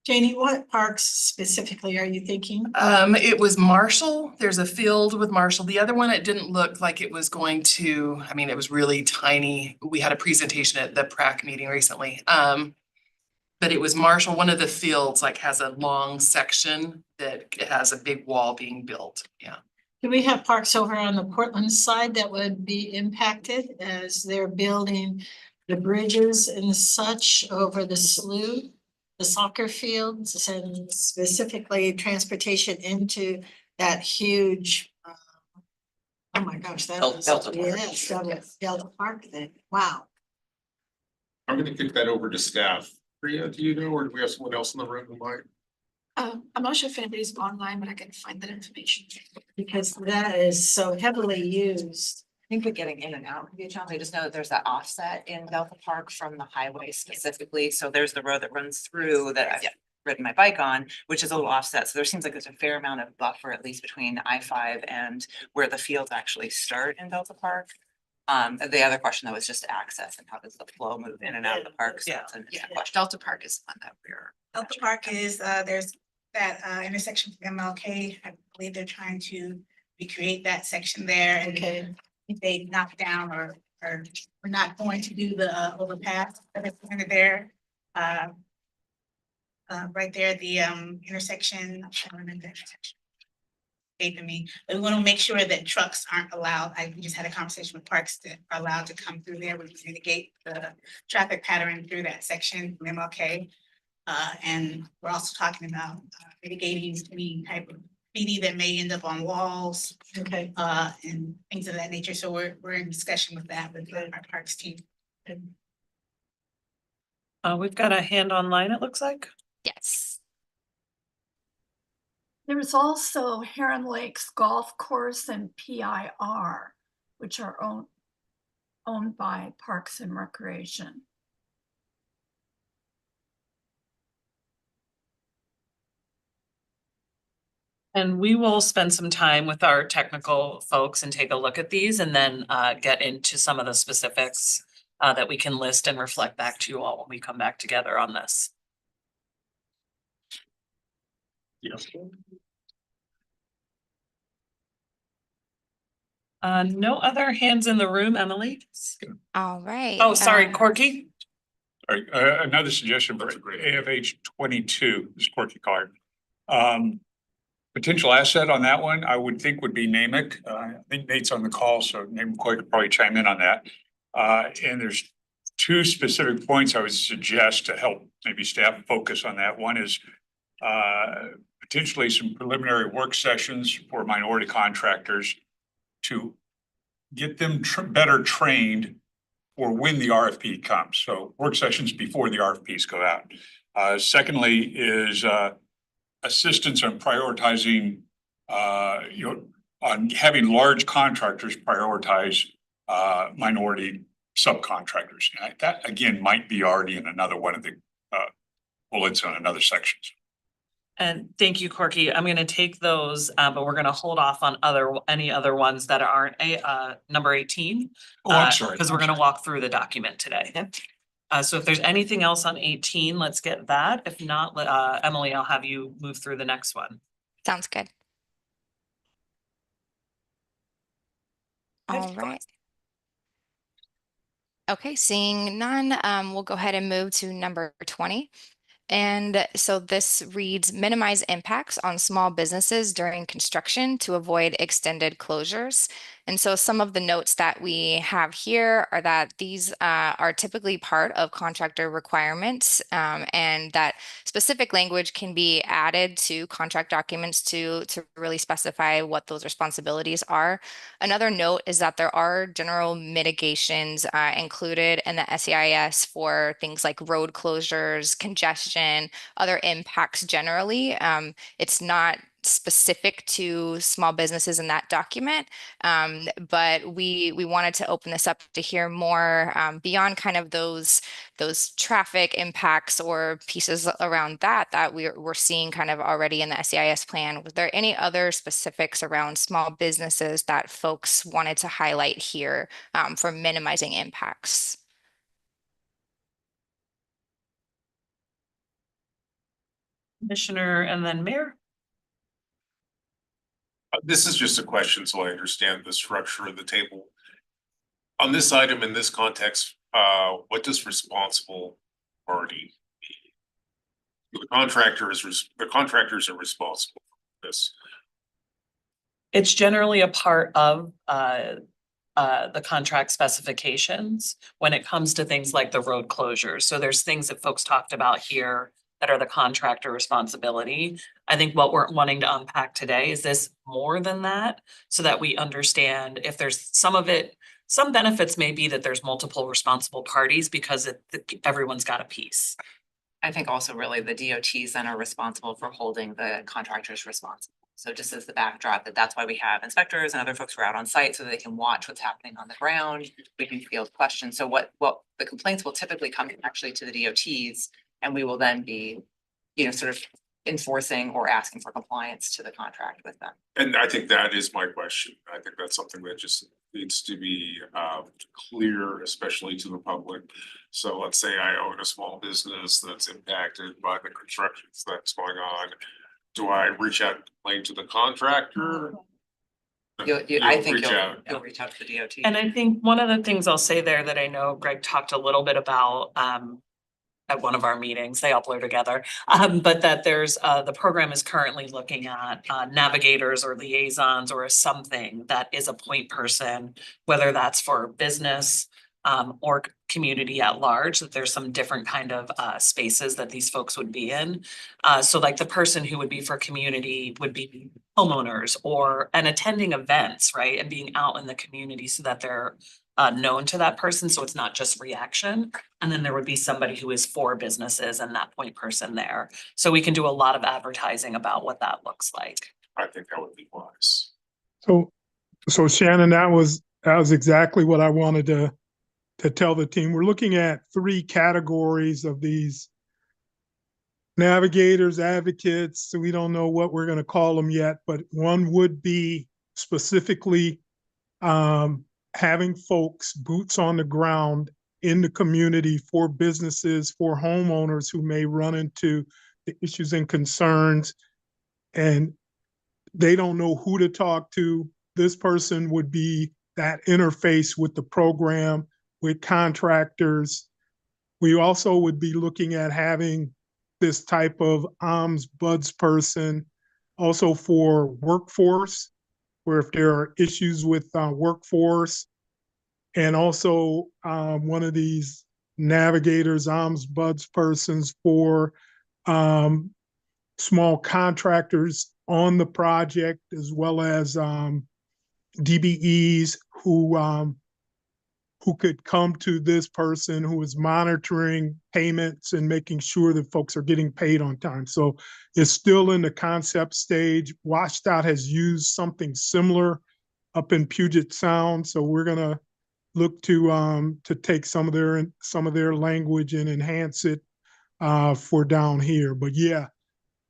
Janie, what parks specifically are you thinking? It was Marshall. There's a field with Marshall. The other one, it didn't look like it was going to, I mean, it was really tiny. We had a presentation at the PrAC meeting recently. But it was Marshall, one of the fields like has a long section that has a big wall being built. Yeah. Do we have parks over on the Portland side that would be impacted as they're building the bridges and such over the slough? The soccer fields and specifically transportation into that huge, oh my gosh, that was, Delta Park. yes, Delta Park thing. Wow. I'm gonna kick that over to staff. Priya, do you know, or do we have someone else in the room who might? I'm not sure if anybody's online, but I can find that information. Because that is so heavily used. I think we're getting in and out could be a challenge. I just know that there's that offset in Delta Park from the highway specifically. So there's the road that runs through that I've ridden my bike on, which is a little offset. So there seems like there's a fair amount of buffer, at least between I-5 and where the fields actually start in Delta Park. The other question though is just access and how does the flow move in and out of the park? So that's an interesting question. Delta Park is one that we're. Delta Park is, there's that intersection from MLK. I believe they're trying to recreate that section there. And if they knock down or we're not going to do the overpass that is pointed there. Right there, the intersection, I don't remember the intersection. Escaping me, but we want to make sure that trucks aren't allowed. We just had a conversation with parks that are allowed to come through there. We mitigate the traffic pattern through that section from MLK. And we're also talking about mitigating any type of graffiti that may end up on walls. And things of that nature. So we're in discussion with that with our parks team. We've got a hand online, it looks like. Yes. There's also Heron Lakes Golf Course and PIR, which are owned by Parks and Recreation. And we will spend some time with our technical folks and take a look at these and then get into some of the specifics that we can list and reflect back to you all when we come back together on this. Yes. No other hands in the room, Emily? All right. Oh, sorry, Corky. Sorry, another suggestion for AFH 22, this Corky card. Potential asset on that one, I would think would be NAMIC. I think Nate's on the call, so Nate could probably chime in on that. And there's two specific points I would suggest to help maybe staff focus on that. One is potentially some preliminary work sessions for minority contractors to get them better trained for when the RFP comes. So work sessions before the RFPs go out. Secondly is assistance on prioritizing, on having large contractors prioritize minority subcontractors. That again might be already in another one of the bullets on another sections. And thank you, Corky. I'm gonna take those, but we're gonna hold off on any other ones that aren't number 18. Oh, I'm sorry. Because we're gonna walk through the document today. So if there's anything else on 18, let's get that. If not, Emily, I'll have you move through the next one. Sounds good. All right. Okay, seeing none, we'll go ahead and move to number 20. And so this reads, minimize impacts on small businesses during construction to avoid extended closures. And so some of the notes that we have here are that these are typically part of contractor requirements, and that specific language can be added to contract documents to really specify what those responsibilities are. Another note is that there are general mitigations included in the SEIS for things like road closures, congestion, other impacts generally. It's not specific to small businesses in that document. But we wanted to open this up to hear more beyond kind of those traffic impacts or pieces around that we're seeing kind of already in the SEIS plan. Was there any other specifics around small businesses that folks wanted to highlight here for minimizing impacts? Commissioner and then Mayor. This is just a question, so I understand the structure of the table. On this item, in this context, what does responsible party mean? The contractors are responsible for this. It's generally a part of the contract specifications when it comes to things like the road closures. So there's things that folks talked about here that are the contractor responsibility. I think what we're wanting to unpack today is this more than that, so that we understand if there's some of it, some benefits may be that there's multiple responsible parties because everyone's got a piece. I think also really the DOTs then are responsible for holding the contractors responsible. So just as the backdrop, that's why we have inspectors and other folks who are out on site so that they can watch what's happening on the ground. We can field questions. So what the complaints will typically come actually to the DOTs, and we will then be, sort of enforcing or asking for compliance to the contract with them. And I think that is my question. I think that's something that just needs to be clear, especially to the public. So let's say I own a small business that's impacted by the construction that's going on. Do I reach out and complain to the contractor? I think you'll reach out to the DOT. And I think one of the things I'll say there that I know Greg talked a little bit about at one of our meetings, they all blur together, but that there's the program is currently looking at navigators or liaisons or something that is a point person, whether that's for business or community at large, that there's some different kind of spaces that these folks would be in. So like the person who would be for community would be homeowners and attending events, right? And being out in the community so that they're known to that person, so it's not just reaction. And then there would be somebody who is for businesses and that point person there. So we can do a lot of advertising about what that looks like. I think that would be wise. So Shannon, that was exactly what I wanted to tell the team. We're looking at 3 categories of these navigators, advocates. So we don't know what we're going to call them yet, but one would be specifically having folks boots on the ground in the community for businesses, for homeowners who may run into the issues and concerns, and they don't know who to talk to. This person would be that interface with the program, with contractors. We also would be looking at having this type of ombuds person also for workforce, where if there are issues with workforce, and also one of these navigators, ombuds persons for small contractors on the project, as well as DBEs who could come to this person who is monitoring payments and making sure that folks are getting paid on time. So it's still in the concept stage. WashDOT has used something similar up in Puget Sound, so we're gonna look to take some of their language and enhance it for down here. But yeah,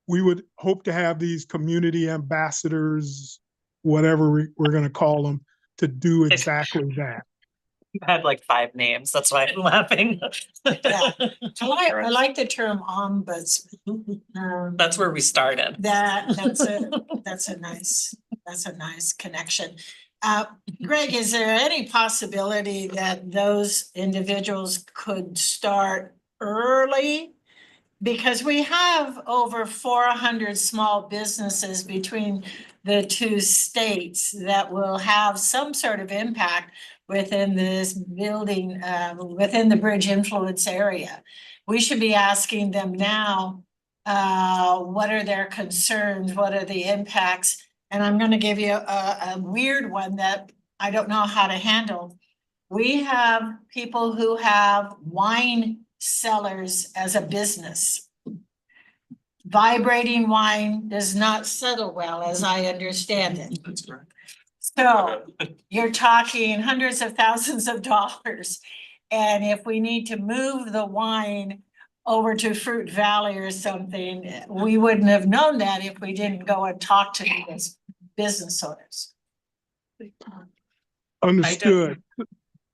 we would hope to have these community ambassadors, whatever we're gonna call them, to do exactly that. You had like 5 names, that's why I'm laughing. Yeah. I like the term ombudsman. That's where we started. That's a nice connection. Greg, is there any possibility that those individuals could start early? Because we have over 400 small businesses between the 2 states that will have some sort of impact within this building, within the bridge influence area. We should be asking them now, what are their concerns? What are the impacts? And I'm going to give you a weird one that I don't know how to handle. We have people who have wine cellars as a business. vibrating wine does not settle well, as I understand it. That's correct. So you're talking hundreds of thousands of dollars. And if we need to move the wine over to Fruit Valley or something, we wouldn't have known that if we didn't go and talk to these business owners. Understood.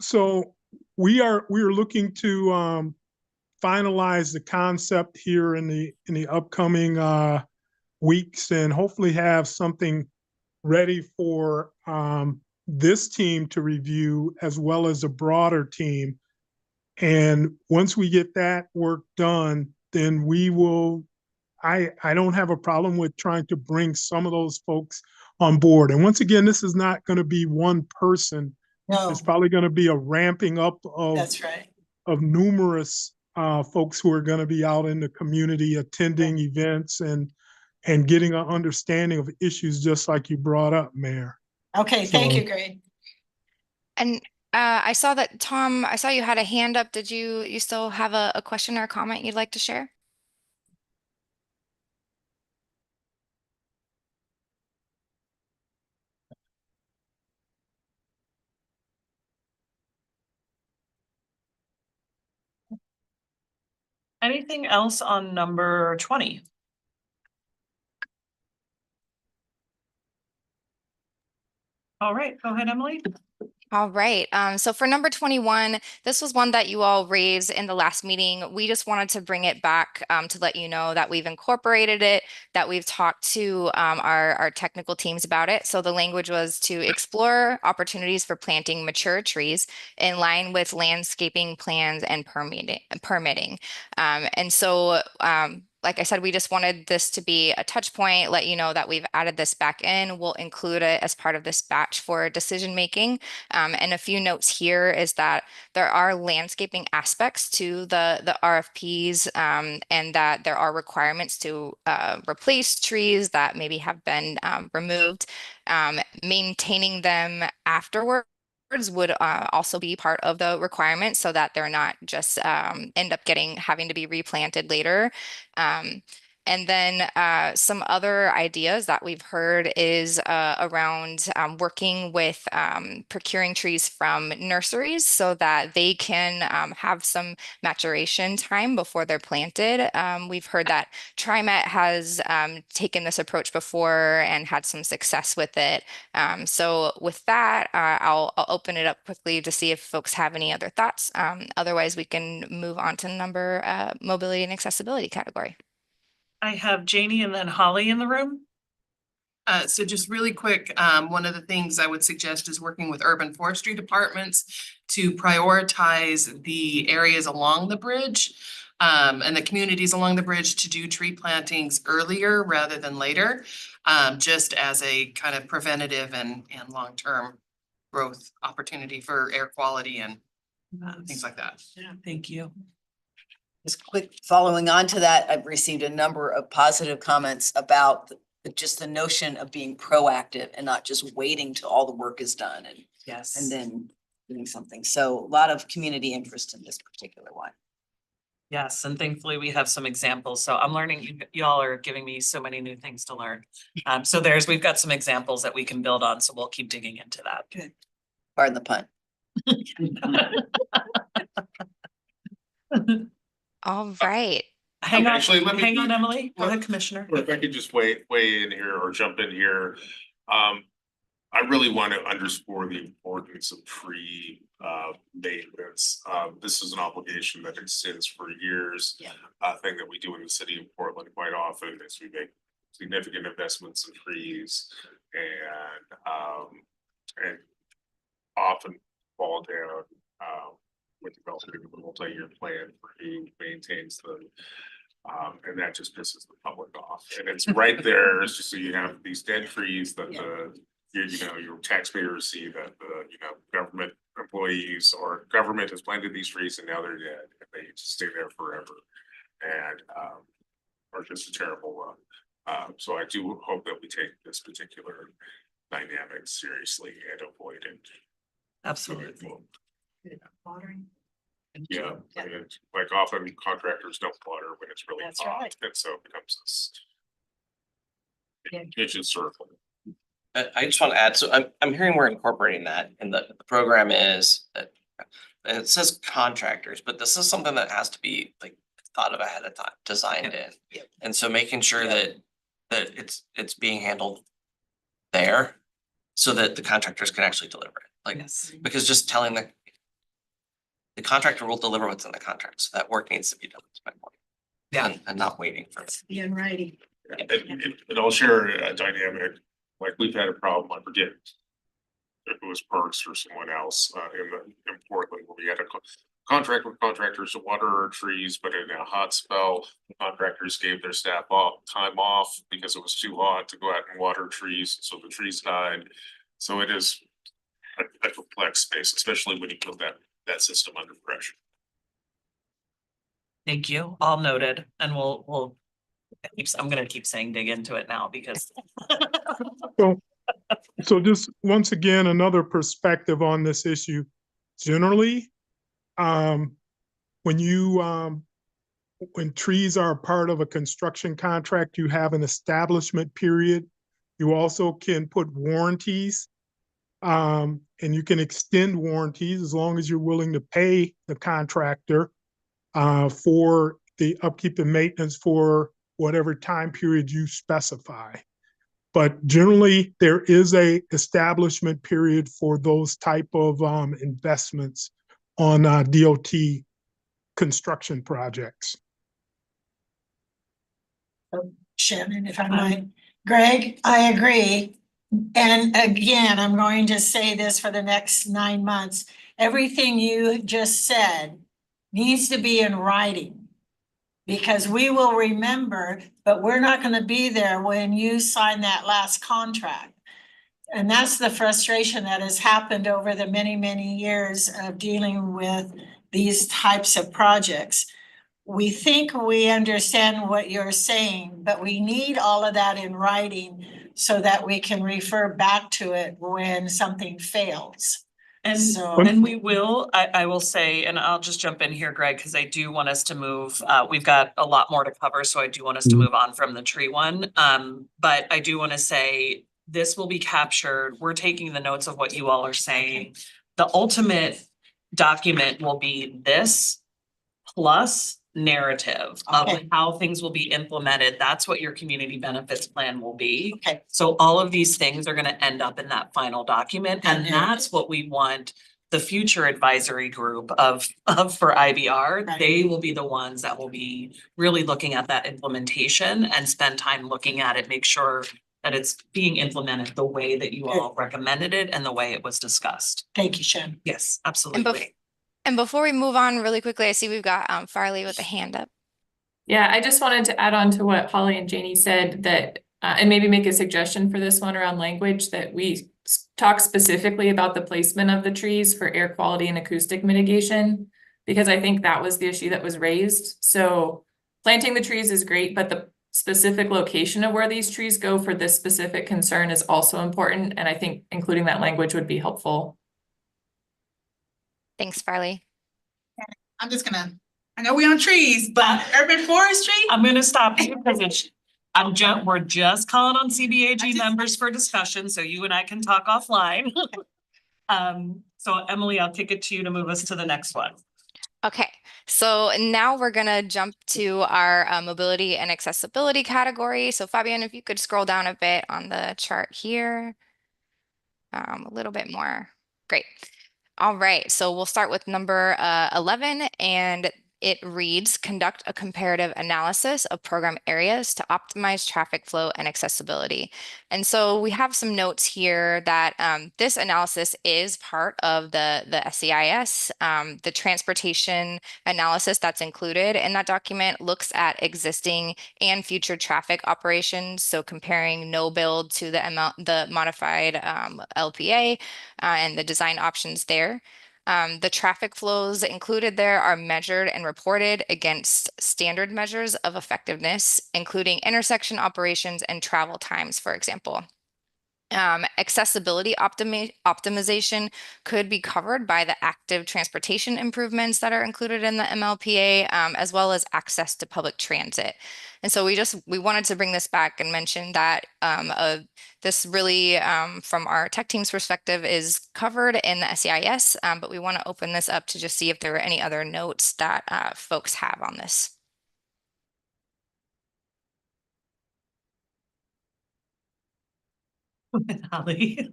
So we're looking to finalize the concept here in the upcoming weeks, and hopefully have something ready for this team to review, as well as a broader team. And once we get that work done, then we will, I don't have a problem with trying to bring some of those folks on board. And once again, this is not going to be one person. No, It's probably going to be a ramping up that's right. of numerous folks who are going to be out in the community attending events and getting an understanding of issues just like you brought up, Mayor. Okay, thank So- you, Greg. And I saw that, Tom, I saw you had a hand up. Did you still have a question or a comment you'd like to share? Anything else on number 20? All right, go ahead, Emily. All right. So for number 21, this was one that you all raised in the last meeting. We just wanted to bring it back to let you know that we've incorporated it, that we've talked to our technical teams about it. So the language was to explore opportunities for planting mature trees in line with landscaping plans and permitting. And so like I said, we just wanted this to be a touch point, let you know that we've added this back in. We'll include it as part of this batch for decision making. And a few notes here is that there are landscaping aspects to the RFPs, and that there are requirements to replace trees that maybe have been removed. Maintaining them afterwards would also be part of the requirement, so that they're not just end up having to be replanted later. And then some other ideas that we've heard is around working with procuring trees from nurseries so that they can have some maturation time before they're planted. We've heard that TriMet has taken this approach before and had some success with it. So with that, I'll open it up quickly to see if folks have any other thoughts. Otherwise, we can move on to number mobility and accessibility category. I have Janie and then Holly in the room. So just really quick, one of the things I would suggest is working with urban forestry departments to prioritize the areas along the bridge and the communities along the bridge to do tree plantings earlier rather than later, just as a kind of preventative and long-term growth opportunity for air quality and things like that. Yeah, thank you. Just quick, following on to that, I've received a number of positive comments about just the notion of being proactive and not just waiting till all the work is done and Yes. then doing something. So a lot of community interest in this particular one. Yes, and thankfully we have some examples. So I'm learning, y'all are giving me so many new things to learn. So we've got some examples that we can build on, so we'll keep digging into that. Good. Pardon the pun. All right. Hang on, Actually, let me- hang on, Emily. Go ahead, Commissioner. Or if I could just weigh in here or jump in here. I really want to underscore the importance of tree maintenance. This is an obligation that extends for years. Yeah. Thing that we do in the city of Portland quite often is we make significant investments in trees and often fall down with developing a multi-year plan for who maintains them. And that just pisses the public off. And it's right there. It's just so you have these dead trees that your taxpayers see that government employees or government has planted these trees and now they're dead and they just stay there forever and are just a terrible. So I do hope that we take this particular dynamic seriously and avoid it. Absolutely. Yeah, and it's like often contractors don't water when it's really That's hot, right. and so it becomes this vicious circle. I just want to add, so I'm hearing we're incorporating that and the program is that it says contractors, but this is something that has to be like thought of ahead of time, designed in. Yep. And so making sure that it's being handled there so that the contractors can actually deliver it. Like, because just telling the contractor will deliver what's in the contract, so that work needs to be done, is my point. Yeah. And not waiting for it. Be in writing. And I'll share a dynamic, like we've had a problem, I forget if it was Perks or someone else in Portland, where we had a contract with contractors to water our trees, but in a hot spell, the contractors gave their staff time off because it was too hot to go out and water trees, so the trees died. So it is a complex space, especially when you put that system under pressure. Thank you, all noted, and I'm gonna keep saying dig into it now because. So just once again, another perspective on this issue. Generally, when trees are a part of a construction contract, you have an establishment period. You also can put warranties, and you can extend warranties as long as you're willing to pay the contractor for the upkeep and maintenance for whatever time period you specify. But generally, there is a establishment period for those type of investments on DOT construction projects. Shannon, if I might. Greg, I agree. And again, I'm going to say this for the next 9 months. Everything you just said needs to be in writing. Because we will remember, but we're not gonna be there when you sign that last contract. And that's the frustration that has happened over the many, many years of dealing with these types of projects. We think we understand what you're saying, but we need all of that in writing so that we can refer back to it when something fails. And we will, I will say, and I'll just jump in here, Greg, because I do want us to move, we've got a lot more to cover, so I do want us to move on from the tree one. But I do want to say, this will be captured. We're taking the notes of what you all are saying. The ultimate document will be this plus narrative of how things will be implemented. That's what your community benefits plan will be. Okay. So all of these things are gonna end up in that final document, and that's what we want the future advisory group of for IBR. Right. They will be the ones that will be really looking at that implementation and spend time looking at it, make sure that it's being implemented the way that you all recommended it and the way it was discussed. Thank you, Shannon. Yes, absolutely. And before we move on really quickly, I see we've got Farley with a hand up. Yeah, I just wanted to add on to what Holly and Janie said that, and maybe make a suggestion for this one around language, that we talk specifically about the placement of the trees for air quality and acoustic mitigation, because I think that was the issue that was raised. So planting the trees is great, but the specific location of where these trees go for this specific concern is also important. And I think including that language would be helpful. Thanks, Farley. I'm just gonna, I know we're on trees, but urban forestry? I'm gonna stop you because we're just calling on CBAG members for discussion, so you and I can talk offline. So Emily, I'll kick it to you to move us to the next one. Okay, so now we're gonna jump to our mobility and accessibility category. So Fabian, if you could scroll down a bit on the chart here, a little bit more. Great. All right, so we'll start with number 11, and it reads, conduct a comparative analysis of program areas to optimize traffic flow and accessibility. And so we have some notes here that this analysis is part of the SEIS. The transportation analysis that's included in that document looks at existing and future traffic operations. So comparing no build to the modified LPA and the design options there. The traffic flows included there are measured and reported against standard measures of effectiveness, including intersection operations and travel times, for example. Accessibility optimization could be covered by the active transportation improvements that are included in the MLPA, as well as access to public transit. And so we wanted to bring this back and mention that this really, from our tech team's perspective, is covered in the SEIS, but we want to open this up to just see if there are any other notes that folks have on this. Holly.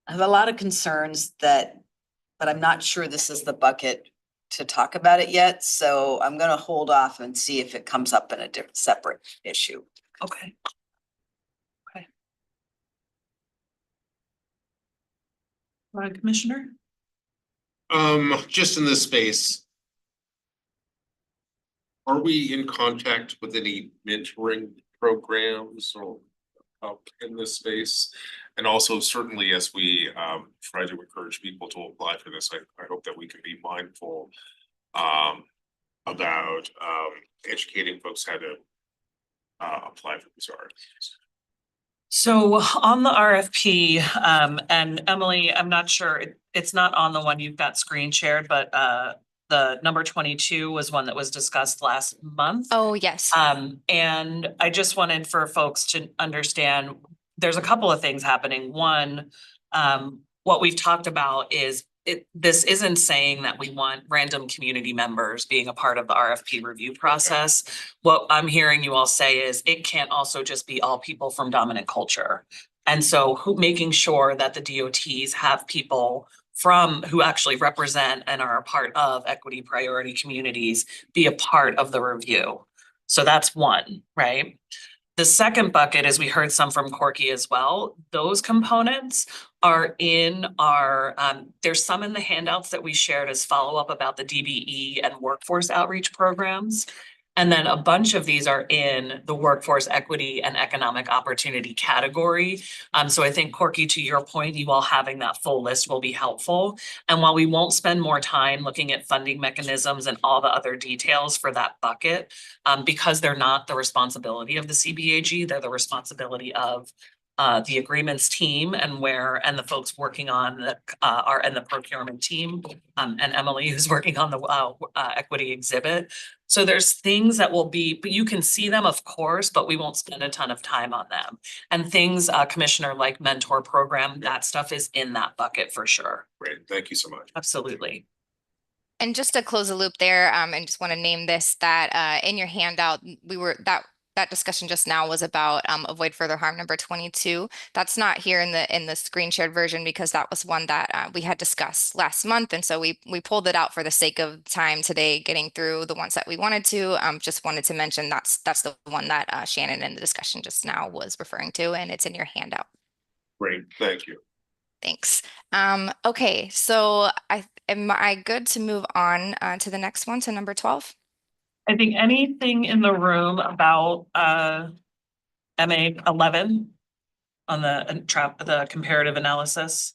I have a lot of concerns but I'm not sure this is the bucket to talk about it yet. So I'm gonna hold off and see if it comes up in a different, separate issue. Okay. Commissioner? Just in this space. Are we in contact with any mentoring programs or in this space? And also certainly as we try to encourage people to apply for this, I hope that we can be mindful about educating folks how to apply for these RFPs. So on the RFP, and Emily, I'm not sure, it's not on the one you've got screen shared, but the number 22 was one that was discussed last month. Oh, yes. And I just wanted for folks to understand, there's a couple of things happening. One, what we've talked about is this isn't saying that we want random community members being a part of the RFP review process. What I'm hearing you all say is it can't also just be all people from dominant culture. And so making sure that the DOTs have people who actually represent and are a part of equity priority communities be a part of the review. So that's one, right? The second bucket, as we heard some from Corky as well, those components are in our, there's some in the handouts that we shared as follow-up about the DBE and workforce outreach programs. And then a bunch of these are in the workforce equity and economic opportunity category. So I think, Corky, to your point, you all having that full list will be helpful. And while we won't spend more time looking at funding mechanisms and all the other details for that bucket, because they're not the responsibility of the CBAG, they're the responsibility of the agreements team and the folks working on the procurement team, and Emily, who's working on the equity exhibit. So there's things that will be, but you can see them, of course, but we won't spend a ton of time on them. And things, Commissioner, like mentor program, that stuff is in that bucket for sure. Great, thank you so much. Absolutely. And just to close the loop there, and just want to name this, that in your handout, that discussion just now was about avoid further harm number 22. That's not here in the screen shared version because that was one that we had discussed last month, and so we pulled it out for the sake of time today, getting through the ones that we wanted to. Just wanted to mention that's the one that Shannon in the discussion just now was referring to, and it's in your handout. Great, thank you. Thanks. Okay, so am I good to move on to the next one, to number 12? I think anything in the room about MA 11 on the comparative analysis?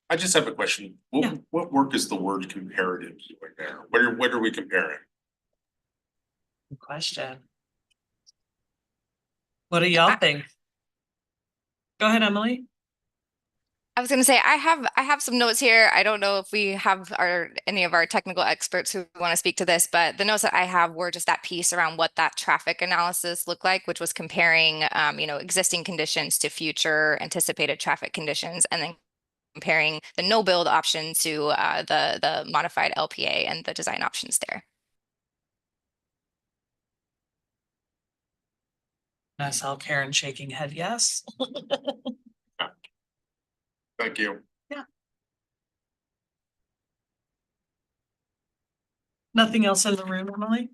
I just have a question. What work is the word comparative doing there? What are we comparing? Good question. What do y'all think? Go ahead, Emily. I was going to say, I have some notes here. I don't know if we have any of our technical experts who want to speak to this, but the notes that I have were just that piece around what that traffic analysis looked like, which was comparing, existing conditions to future anticipated traffic conditions, and then comparing the no build option to the modified LPA and the design options there. I saw Karen shaking head yes. Thank you. Yeah. Nothing else in the room, Emily?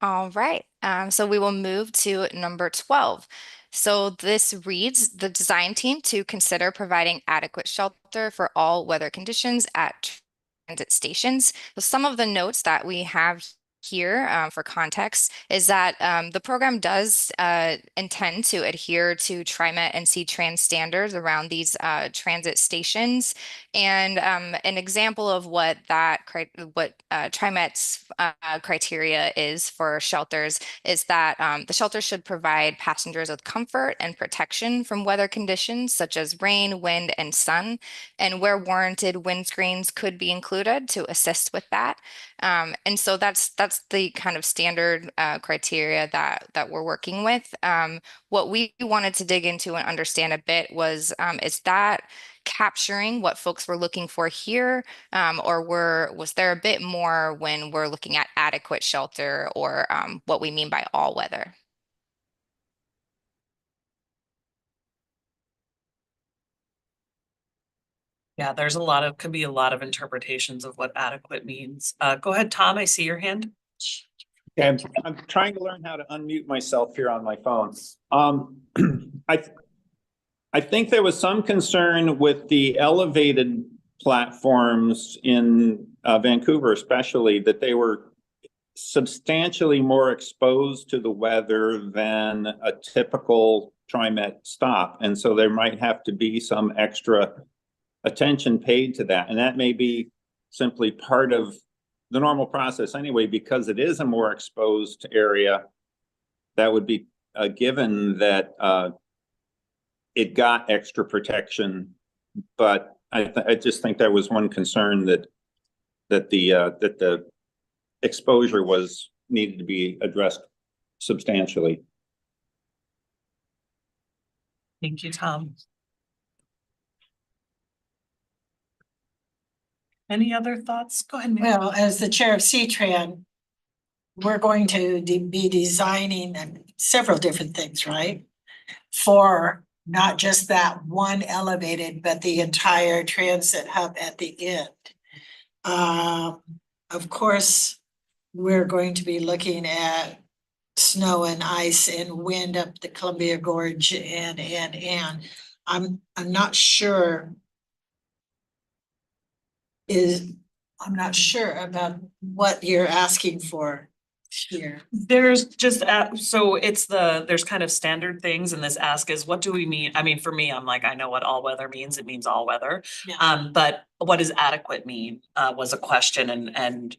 All right, so we will move to number 12. So this reads, the design team to consider providing adequate shelter for all weather conditions at transit stations. So some of the notes that we have here for context is that the program does intend to adhere to TriMet and C-Tran standards around these transit stations. And an example of what TriMet's criteria is for shelters is that the shelter should provide passengers with comfort and protection from weather conditions such as rain, wind, and sun. And where warranted, windscreens could be included to assist with that. And so that's the kind of standard criteria that we're working with. What we wanted to dig into and understand a bit was is that capturing what folks were looking for here, or was there a bit more when we're looking at adequate shelter or what we mean by all weather? Yeah, there's could be a lot of interpretations of what adequate means. Go ahead, Tom, I see your hand. Okay, I'm trying to learn how to unmute myself here on my phone. I think there was some concern with the elevated platforms in Vancouver, especially, that they were substantially more exposed to the weather than a typical TriMet stop. And so there might have to be some extra attention paid to that. And that may be simply part of the normal process anyway, because it is a more exposed area. That would be a given that it got extra protection. But I just think there was one concern that the exposure needed to be addressed substantially. Thank you, Tom. Any other thoughts? Go ahead, Mary. Well, as the chair of C-Tran, we're going to be designing several different things, right? For not just that one elevated, but the entire transit hub at the end. Of course, we're going to be looking at snow and ice and wind up the Columbia Gorge and I'm not sure about what you're asking for here. There's just, there's kind of standard things, and this ask is, what do we mean? I mean, for me, I'm like, I know what all weather means. It means all weather. Yeah. But what does adequate mean, was a question, and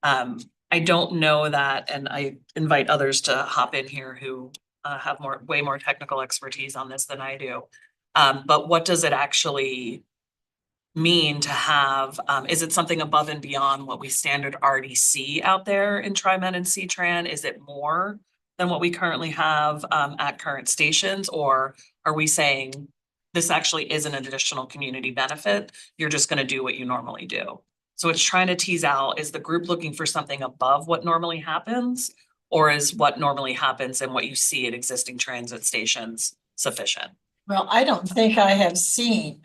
I don't know that, and I invite others to hop in here who have way more technical expertise on this than I do. But what does it actually mean to have, is it something above and beyond what we standard already see out there in TriMet and C-Tran? Is it more than what we currently have at current stations? Or are we saying this actually is an additional community benefit? You're just going to do what you normally do. So it's trying to tease out, is the group looking for something above what normally happens? Or is what normally happens and what you see at existing transit stations sufficient? Well, I don't think I have seen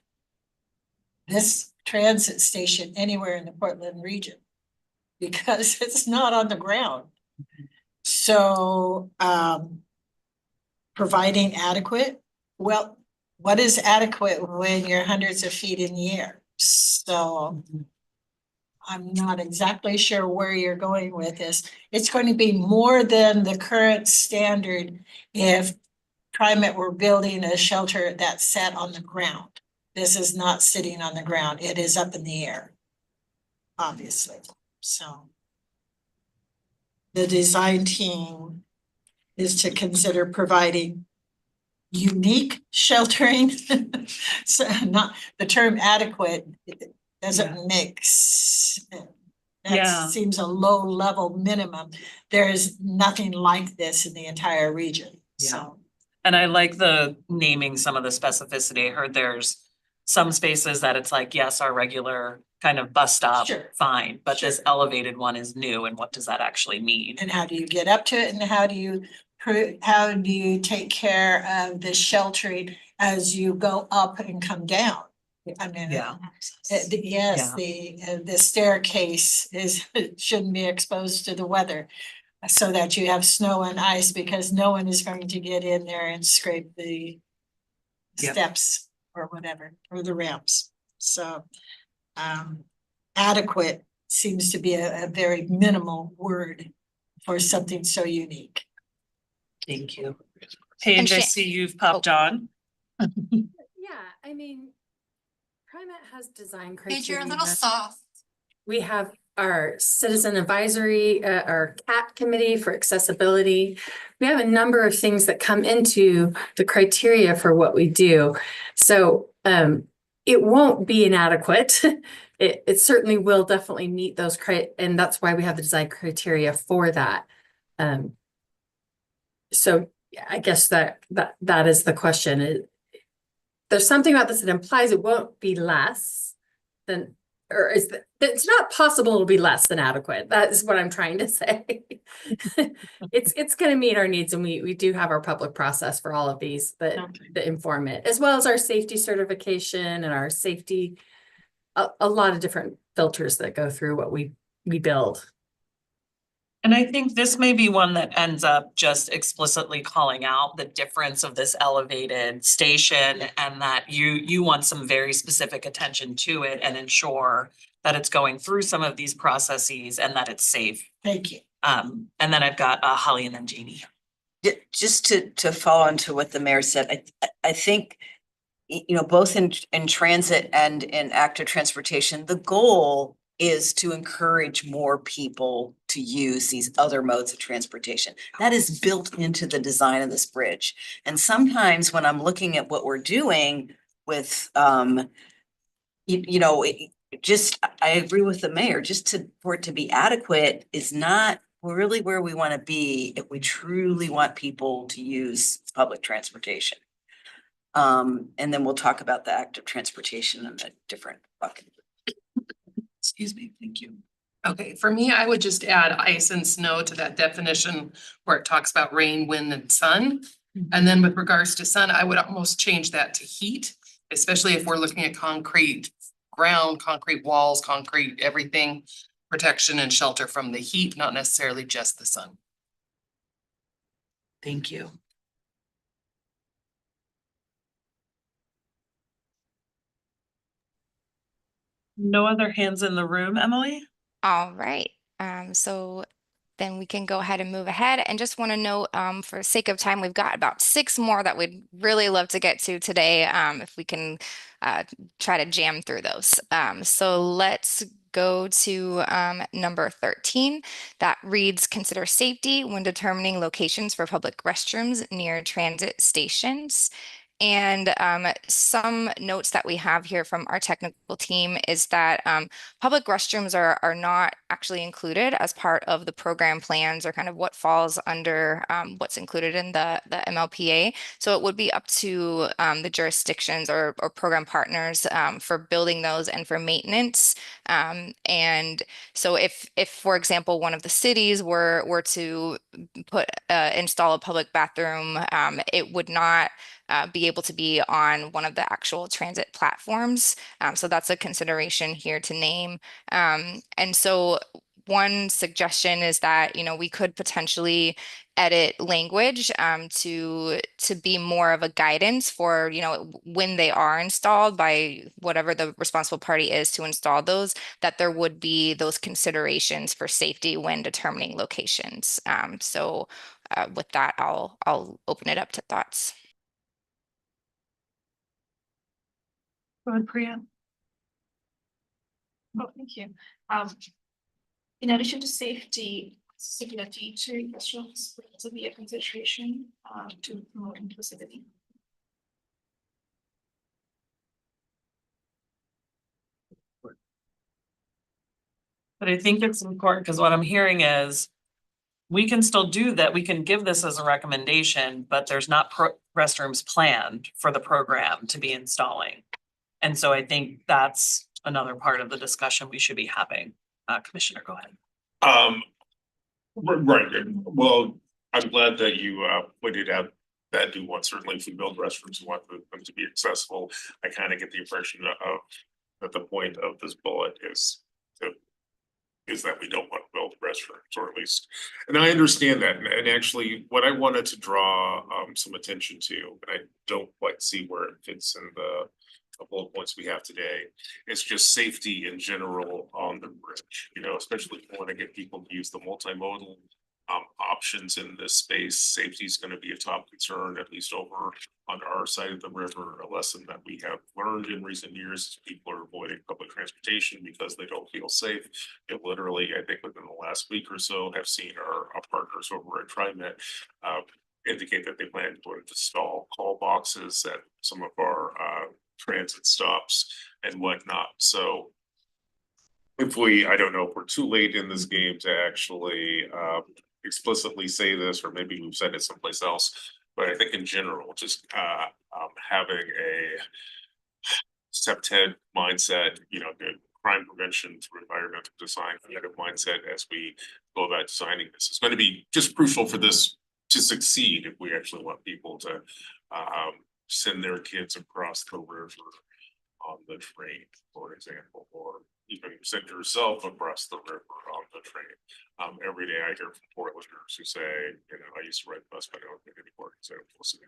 this transit station anywhere in the Portland region because it's not on the ground. So providing adequate, well, what is adequate when you're hundreds of feet in the air? So I'm not exactly sure where you're going with this. It's going to be more than the current standard if TriMet were building a shelter that's set on the ground. This is not sitting on the ground. It is up in the air, obviously. So the design team is to consider providing unique sheltering. So not the term adequate, it doesn't mix. That seems a low level minimum. There is nothing like this in the entire region. So. And I like the naming some of the specificity. I heard there's some spaces that it's like, yes, our regular kind of bus stop, fine, but this elevated one is new, and what does that actually mean? And how do you get up to it, and how do you take care of the sheltering as you go up and come down? I mean, the staircase shouldn't be exposed to the weather, so that you have snow and ice, because no one is going to get in there and scrape the steps or whatever, or the ramps. So adequate seems to be a very minimal word for something so unique. Thank you. Paige, I see you've popped Oh. on. Yeah, I mean, Primet has design criteria. Paige, you're a little soft. We have our citizen advisory, our CAT committee for accessibility. We have a number of things that come into the criteria for what we do. So it won't be inadequate. It certainly will definitely meet those and that's why we have the design criteria for that. So I guess that is the question. There's something about this that implies it won't be less than, or it's not possible it'll be less than adequate. That is what I'm trying to say. It's going to meet our needs, and we do have our public process for all of these that inform it, as well as our safety certification and our safety, a lot of different filters that go through what we build. And I think this may be one that ends up just explicitly calling out the difference of this elevated station, and that you want some very specific attention to it and ensure that it's going through some of these processes and that it's safe. Thank you. And then I've got Holly and then Jeannie. Just to follow on to what the mayor said, I think, you know, both in transit and in active transportation, the goal is to encourage more people to use these other modes of transportation. That is built into the design of this bridge. And sometimes when I'm looking at what we're doing with, you know, I agree with the mayor, for it to be adequate is not really where we want to be if we truly want people to use public transportation. And then we'll talk about the active transportation in a different bucket. Excuse me, thank you. Okay, for me, I would just add ice and snow to that definition where it talks about rain, wind, and sun. And then with regards to sun, I would almost change that to heat, especially if we're looking at concrete ground, concrete walls, concrete everything, protection and shelter from the heat, not necessarily just the sun. Thank you. No other hands in the room, Emily? All right. So then we can go ahead and move ahead, and just want to note, for sake of time, we've got about 6 more that we'd really love to get to today, if we can try to jam through those. So let's go to number 13 that reads, consider safety when determining locations for public restrooms near transit stations. And some notes that we have here from our technical team is that public restrooms are not actually included as part of the program plans, or kind of what falls under what's included in the MLPA. So it would be up to the jurisdictions or program partners for building those and for maintenance. And so if for example, one of the cities were to install a public bathroom, it would not be able to be on one of the actual transit platforms. So that's a consideration here to name. And so one suggestion is that, you know, we could potentially edit language to be more of a guidance for, you know, when they are installed by whatever the responsible party is to install those, that there would be those considerations for safety when determining locations. So with that, I'll open it up to thoughts. Go ahead, Priya. Oh, thank you. In addition to safety, accessibility to restaurants would also be a consideration to promote inclusivity. But I think it's important because what I'm hearing is we can still do that. We can give this as a recommendation, but there's not restrooms planned for the program to be installing. And so I think that's another part of the discussion we should be having. Commissioner, go ahead. Right, well, I'm glad that you pointed out that we want, certainly if we build restrooms, we want them to be accessible. I kind of get the impression of that the point of this bullet is that we don't want to build restrooms, or at least, and I understand that. And actually, what I wanted to draw some attention to, and I don't quite see where it fits in the bullet points we have today, is just safety in general on the bridge. You know, especially if we want to get people to use the multimodal options in this space. Safety is going to be a top concern, at least over on our side of the river. A lesson that we have learned in recent years is people are avoiding public transportation because they don't feel safe. It literally, I think within the last week or so, have seen our partners over at TriMet indicate that they plan to install call boxes at some of our transit stops and whatnot. So if I don't know if we're too late in this game to actually explicitly say this, or maybe we've said it someplace else, but I think in general, just having a SEPTED mindset, the crime prevention through environmental design kind of mindset as we go about designing this. It's going to be just crucial for this to succeed if we actually want people to send their kids across the river on the train, for example, or even send yourself across the river on the train. Every day I hear from Portlanders who say, I used to ride the bus, but I don't think anymore. So we'll see.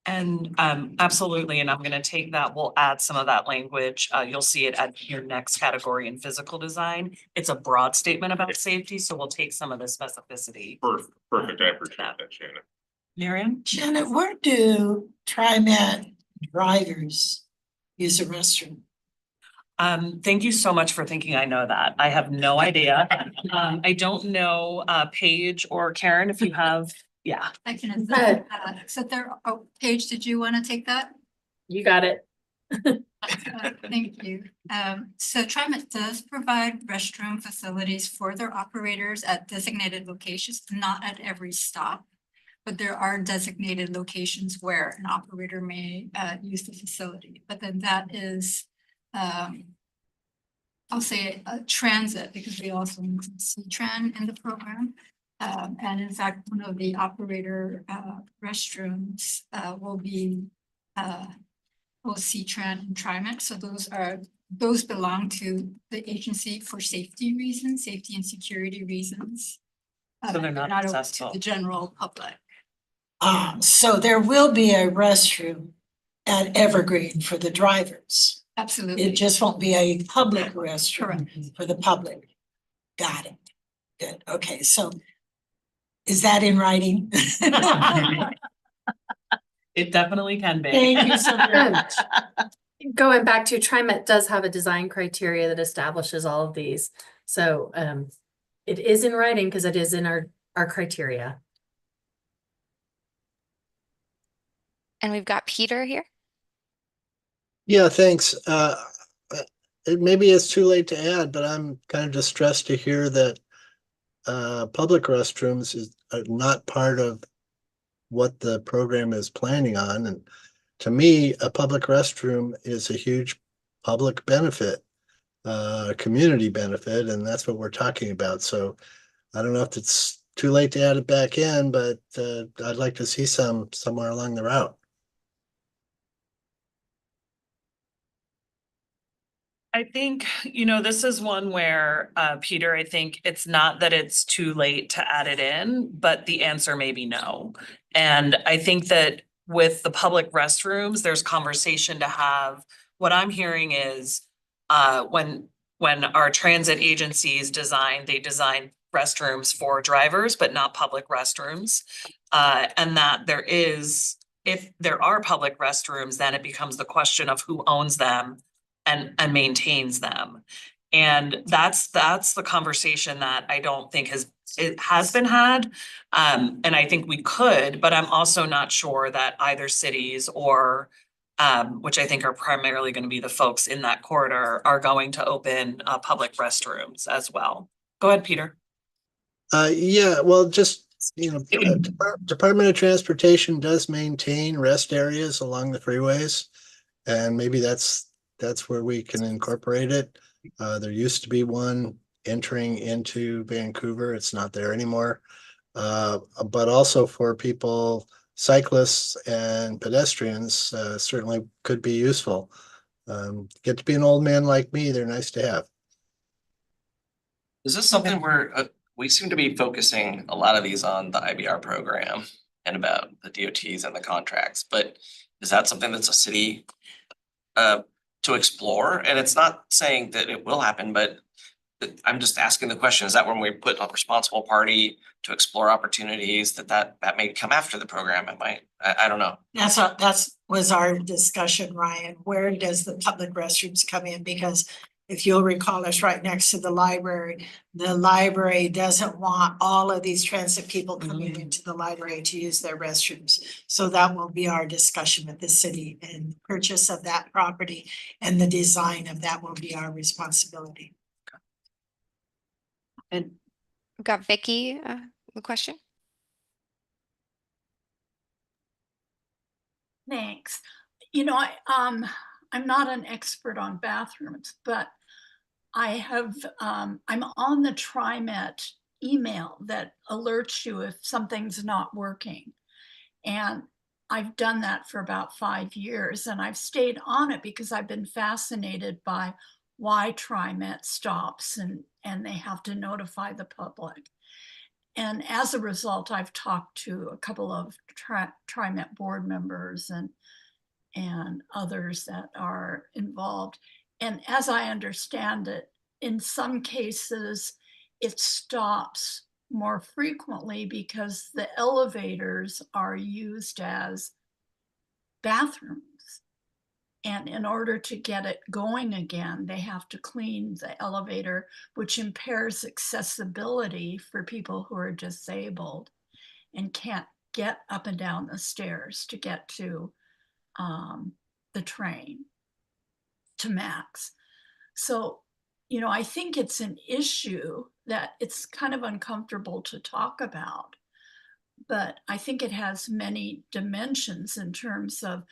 And absolutely, and I'm gonna take that, we'll add some of that language. You'll see it at your next category in physical design. It's a broad statement about safety, so we'll take some of the specificity. Perfect. I appreciate that, Shannon. Miriam? Janet, where do TriMet drivers use the restroom? Thank you so much for thinking I know that. I have no idea. I don't know, Paige or Karen, if you have, yeah. I can, so there, Paige, did you want to take that? You got it. Thank you. So TriMet does provide restroom facilities for their operators at designated locations, not at every stop. But there are designated locations where an operator may use the facility, but then that is, I'll say a transit, because we also include C-Tran in the program. And in fact, one of the operator restrooms will be both C-Tran and TriMet. So those belong to the agency for safety reasons, safety and security reasons. So they're not open accessible to the general public. So there will be a restroom at Evergreen for the drivers. Absolutely. It just won't be a public restroom Correct. for the public. Got it. Good. Okay, so is that in writing? It definitely can be. Thank you so much. Going back to TriMet does have a design criteria that establishes all of these. So it is in writing because it is in our criteria. And we've got Peter here. Yeah, thanks. Maybe it's too late to add, but I'm kind of distressed to hear that public restrooms are not part of what the program is planning on. And to me, a public restroom is a huge public benefit, community benefit, and that's what we're talking about. So I don't know if it's too late to add it back in, but I'd like to see somewhere along the route. I think, this is one where, Peter, I think it's not that it's too late to add it in, but the answer may be no. And I think that with the public restrooms, there's conversation to have. What I'm hearing is, when our transit agencies they design restrooms for drivers, but not public restrooms. And that if there are public restrooms, then it becomes the question of who owns them and maintains them. And that's the conversation that I don't think has been had. And I think we could, but I'm also not sure that either cities or which I think are primarily going to be the folks in that corridor, are going to open public restrooms as well. Go ahead, Peter. Yeah, well, just, Department of Transportation does maintain rest areas along the freeways, and maybe that's where we can incorporate it. There used to be one entering into Vancouver. It's not there anymore. But also for people, cyclists and pedestrians, certainly could be useful. Get to be an old man like me, they're nice to have. Is this something where we seem to be focusing a lot of these on the IBR program and about the DOTs and the contracts, but is that something that's a city to explore? And it's not saying that it will happen, but I'm just asking the question, is that when we put a responsible party to explore opportunities that may come after the program? I don't know. That's was our discussion, Ryan. Where does the public restrooms come in? Because if you'll recall, it's right next to the library. The library doesn't want all of these transit people coming into the library to use their restrooms. So that will be our discussion with the city, and purchase of that property and the design of that will be our responsibility. And We've got Vicky, the question. Thanks. You know, I'm not an expert on bathrooms, but I have, I'm on the TriMet email that alerts you if something's not working. And I've done that for about 5 years, and I've stayed on it because I've been fascinated by why TriMet stops and they have to notify the public. And as a result, I've talked to a couple of TriMet board members and others that are involved. And as I understand it, in some cases, it stops more frequently because the elevators are used as bathrooms. And in order to get it going again, they have to clean the elevator, which impairs accessibility for people who are disabled and can't get up and down the stairs to get to the train, to Max. So, you know, I think it's an issue that it's kind of uncomfortable to talk about, but I think it has many dimensions in terms of,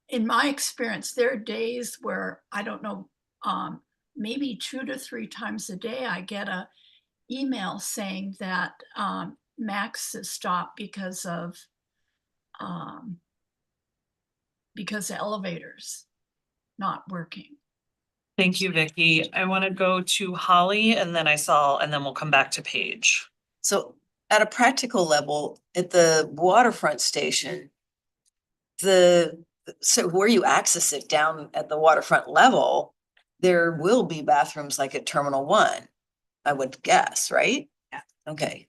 in my experience, there are days where, I don't know, maybe 2 to 3 times a day, I get a email saying that Max is stopped because of the elevators not working. Thank you, Vicky. I want to go to Holly and then we'll come back to Paige. so at a practical level, at the waterfront station, so where you access it down at the waterfront level, there will be bathrooms like at Terminal 1, I would guess, right? Yeah. Okay.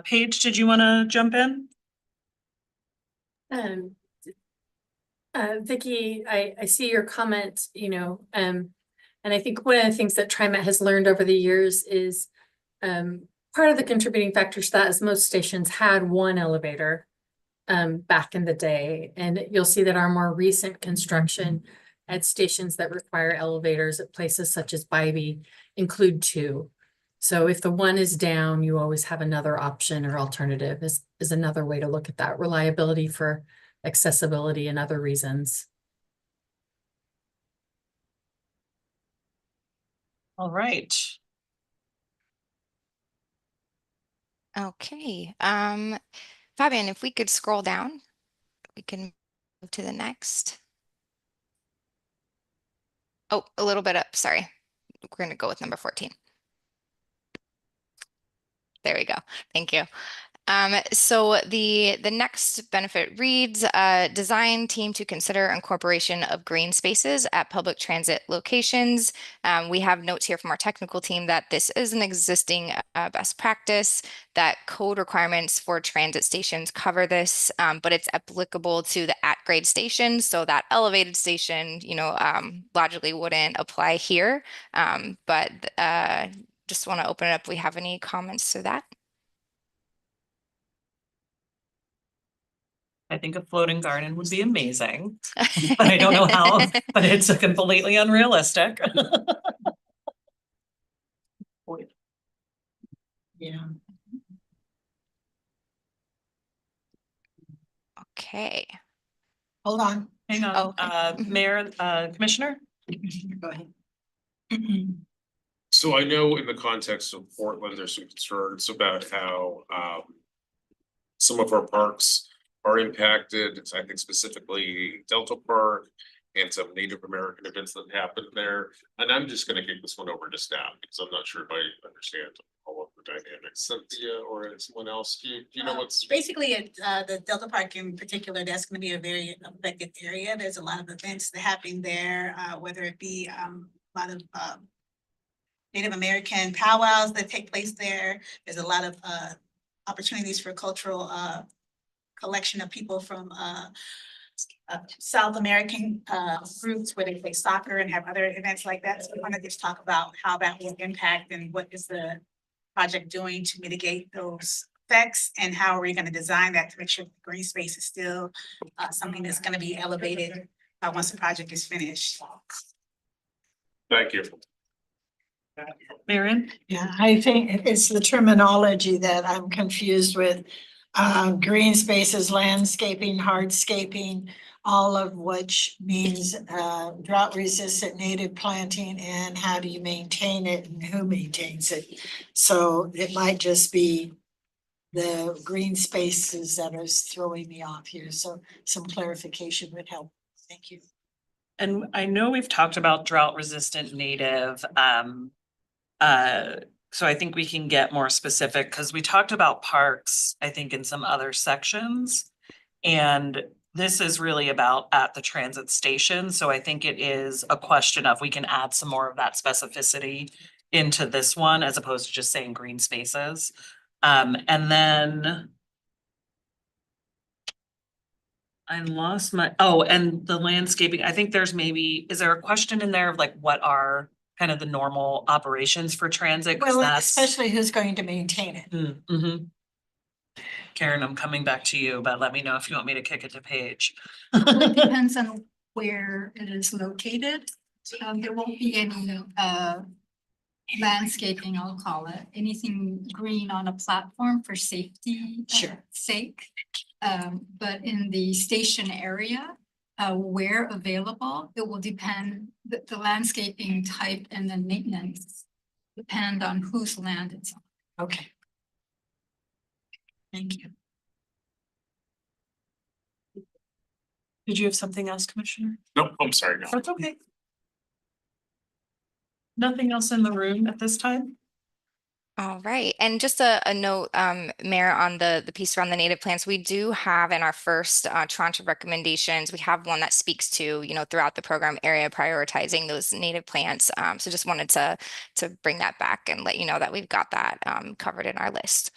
Paige, did you want to jump in? Vicky, I see your comment, you know, and I think one of the things that TriMet has learned over the years is part of the contributing factors to that is most stations had one elevator back in the day. And you'll see that our more recent construction at stations that require elevators at places such as Bybee include 2. So if the one is down, you always have another option or alternative is another way to look at that. Reliability for accessibility and other reasons. All right. Okay. Fabian, if we could scroll down, we can move to the next. Oh, a little bit up, sorry. We're going to go with number 14. There we go. Thank you. So the next benefit reads, design team to consider incorporation of green spaces at public transit locations. We have notes here from our technical team that this is an existing best practice, that code requirements for transit stations cover this, but it's applicable to the at-grade station. So that elevated station, you know, logically wouldn't apply here. But just want to open it up. We have any comments to that? I think a floating garden would be amazing, but I don't know how, but it's completely unrealistic. Yeah. Okay. Hold on. Hang on, Mayor, Commissioner? Go ahead. So I know in the context of Portland, there's some concerns about how some of our parks are impacted. I think specifically Delta Park and some Native American events that happen there. And I'm just gonna kick this one over to staff because I'm not sure if I understand all of the dynamics, Cynthia or someone else? Do you know what's? Basically, the Delta Park in particular, that's gonna be a very affected area. There's a lot of events that happen there, whether it be a lot of Native American powwows that take place there. There's a lot of opportunities for cultural collection of people from South American groups where they play soccer and have other events like that. So we want to just talk about how that will impact and what is the project doing to mitigate those effects, and how are we going to design that to make sure the green space is still something that's going to be elevated once the project is finished. Thank you. Marion? Yeah, I think it's the terminology that I'm confused with. Green spaces, landscaping, hardscaping, all of which means drought resistant native planting, and how do you maintain it and who maintains it? So it might just be the green spaces that is throwing me off here. So some clarification would help. Thank you. And I know we've talked about drought resistant native. So I think we can get more specific because we talked about parks, I think in some other sections. And this is really about at the transit station. So I think it is a question of we can add some more of that specificity into this one as opposed to just saying green spaces. And then I lost my, oh, and the landscaping, I think there's maybe, is there a question in there of like what are kind of the normal operations for transit? 'Cause Well, that's especially who's going to maintain it. Mhm. Karen, I'm coming back to you, but let me know if you want me to kick it to Paige. It depends on where it is located. There won't be any landscaping, I'll call it, anything green on a platform for safety sake. But in the station area, where available, it will depend, the landscaping type and the maintenance depend on whose land it's on. Okay. Thank you. Did you have something else, Commissioner? Nope, I'm sorry, no. That's okay. Nothing else in the room at this time? All right, and just a note, Mayor, on the piece around the native plants, we do have in our first tranche of recommendations, we have one that speaks to, throughout the program area prioritizing those native plants. So just wanted to bring that back and let you know that we've got that covered in our list.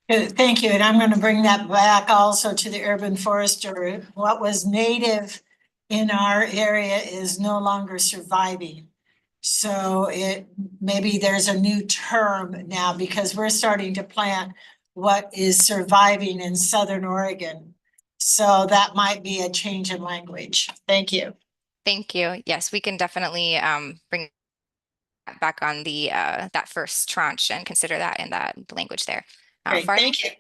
Good, thank you. And I'm going to bring that back also to the urban forester. What was native in our area is no longer surviving. So maybe there's a new term now because we're starting to plant what is surviving in Southern Oregon. So that might be a change in language. Thank you. Thank you. Yes, we can definitely bring back on the that first tranche and consider that in that language there. Great, thank you.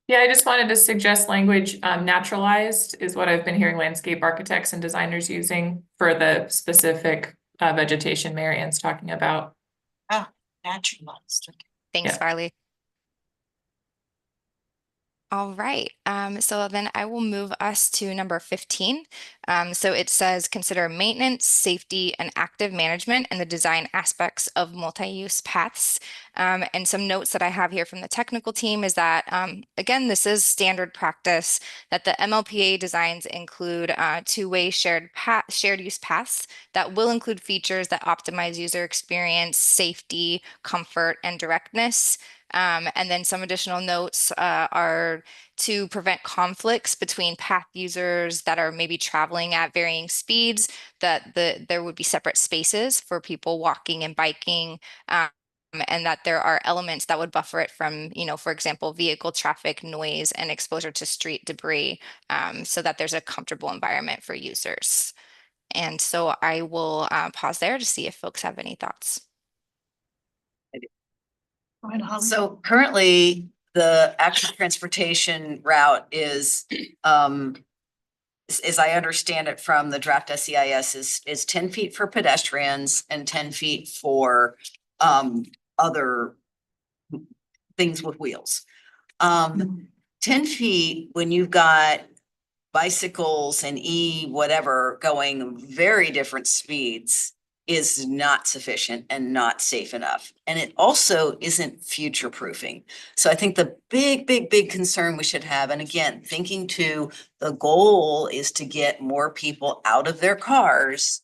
Yeah, I just wanted to suggest language, naturalized is what I've been hearing landscape architects and designers using for the specific vegetation Mary Ann's talking about. Ah, naturalized. Thanks, Farley. All right, so then I will move us to number 15. So it says consider maintenance, safety, and active management and the design aspects of multi-use paths. And some notes that I have here from the technical team is that, again, this is standard practice that the MLPA designs include two-way shared use paths that will include features that optimize user experience, safety, comfort, and directness. And then some additional notes are to prevent conflicts between path users that are maybe traveling at varying speeds, that there would be separate spaces for people walking and biking, and that there are elements that would buffer it from, for example, vehicle traffic, noise, and exposure to street debris, so that there's a comfortable environment for users. And so I will pause there to see if folks have any thoughts. So currently, the active transportation route is, as I understand it from the draft SEIS, is 10 feet for pedestrians and 10 feet for other things with wheels. 10 feet when you've got bicycles and whatever going very different speeds is not sufficient and not safe enough. And it also isn't future proofing. So I think the big concern we should have, and again, thinking to the goal is to get more people out of their cars.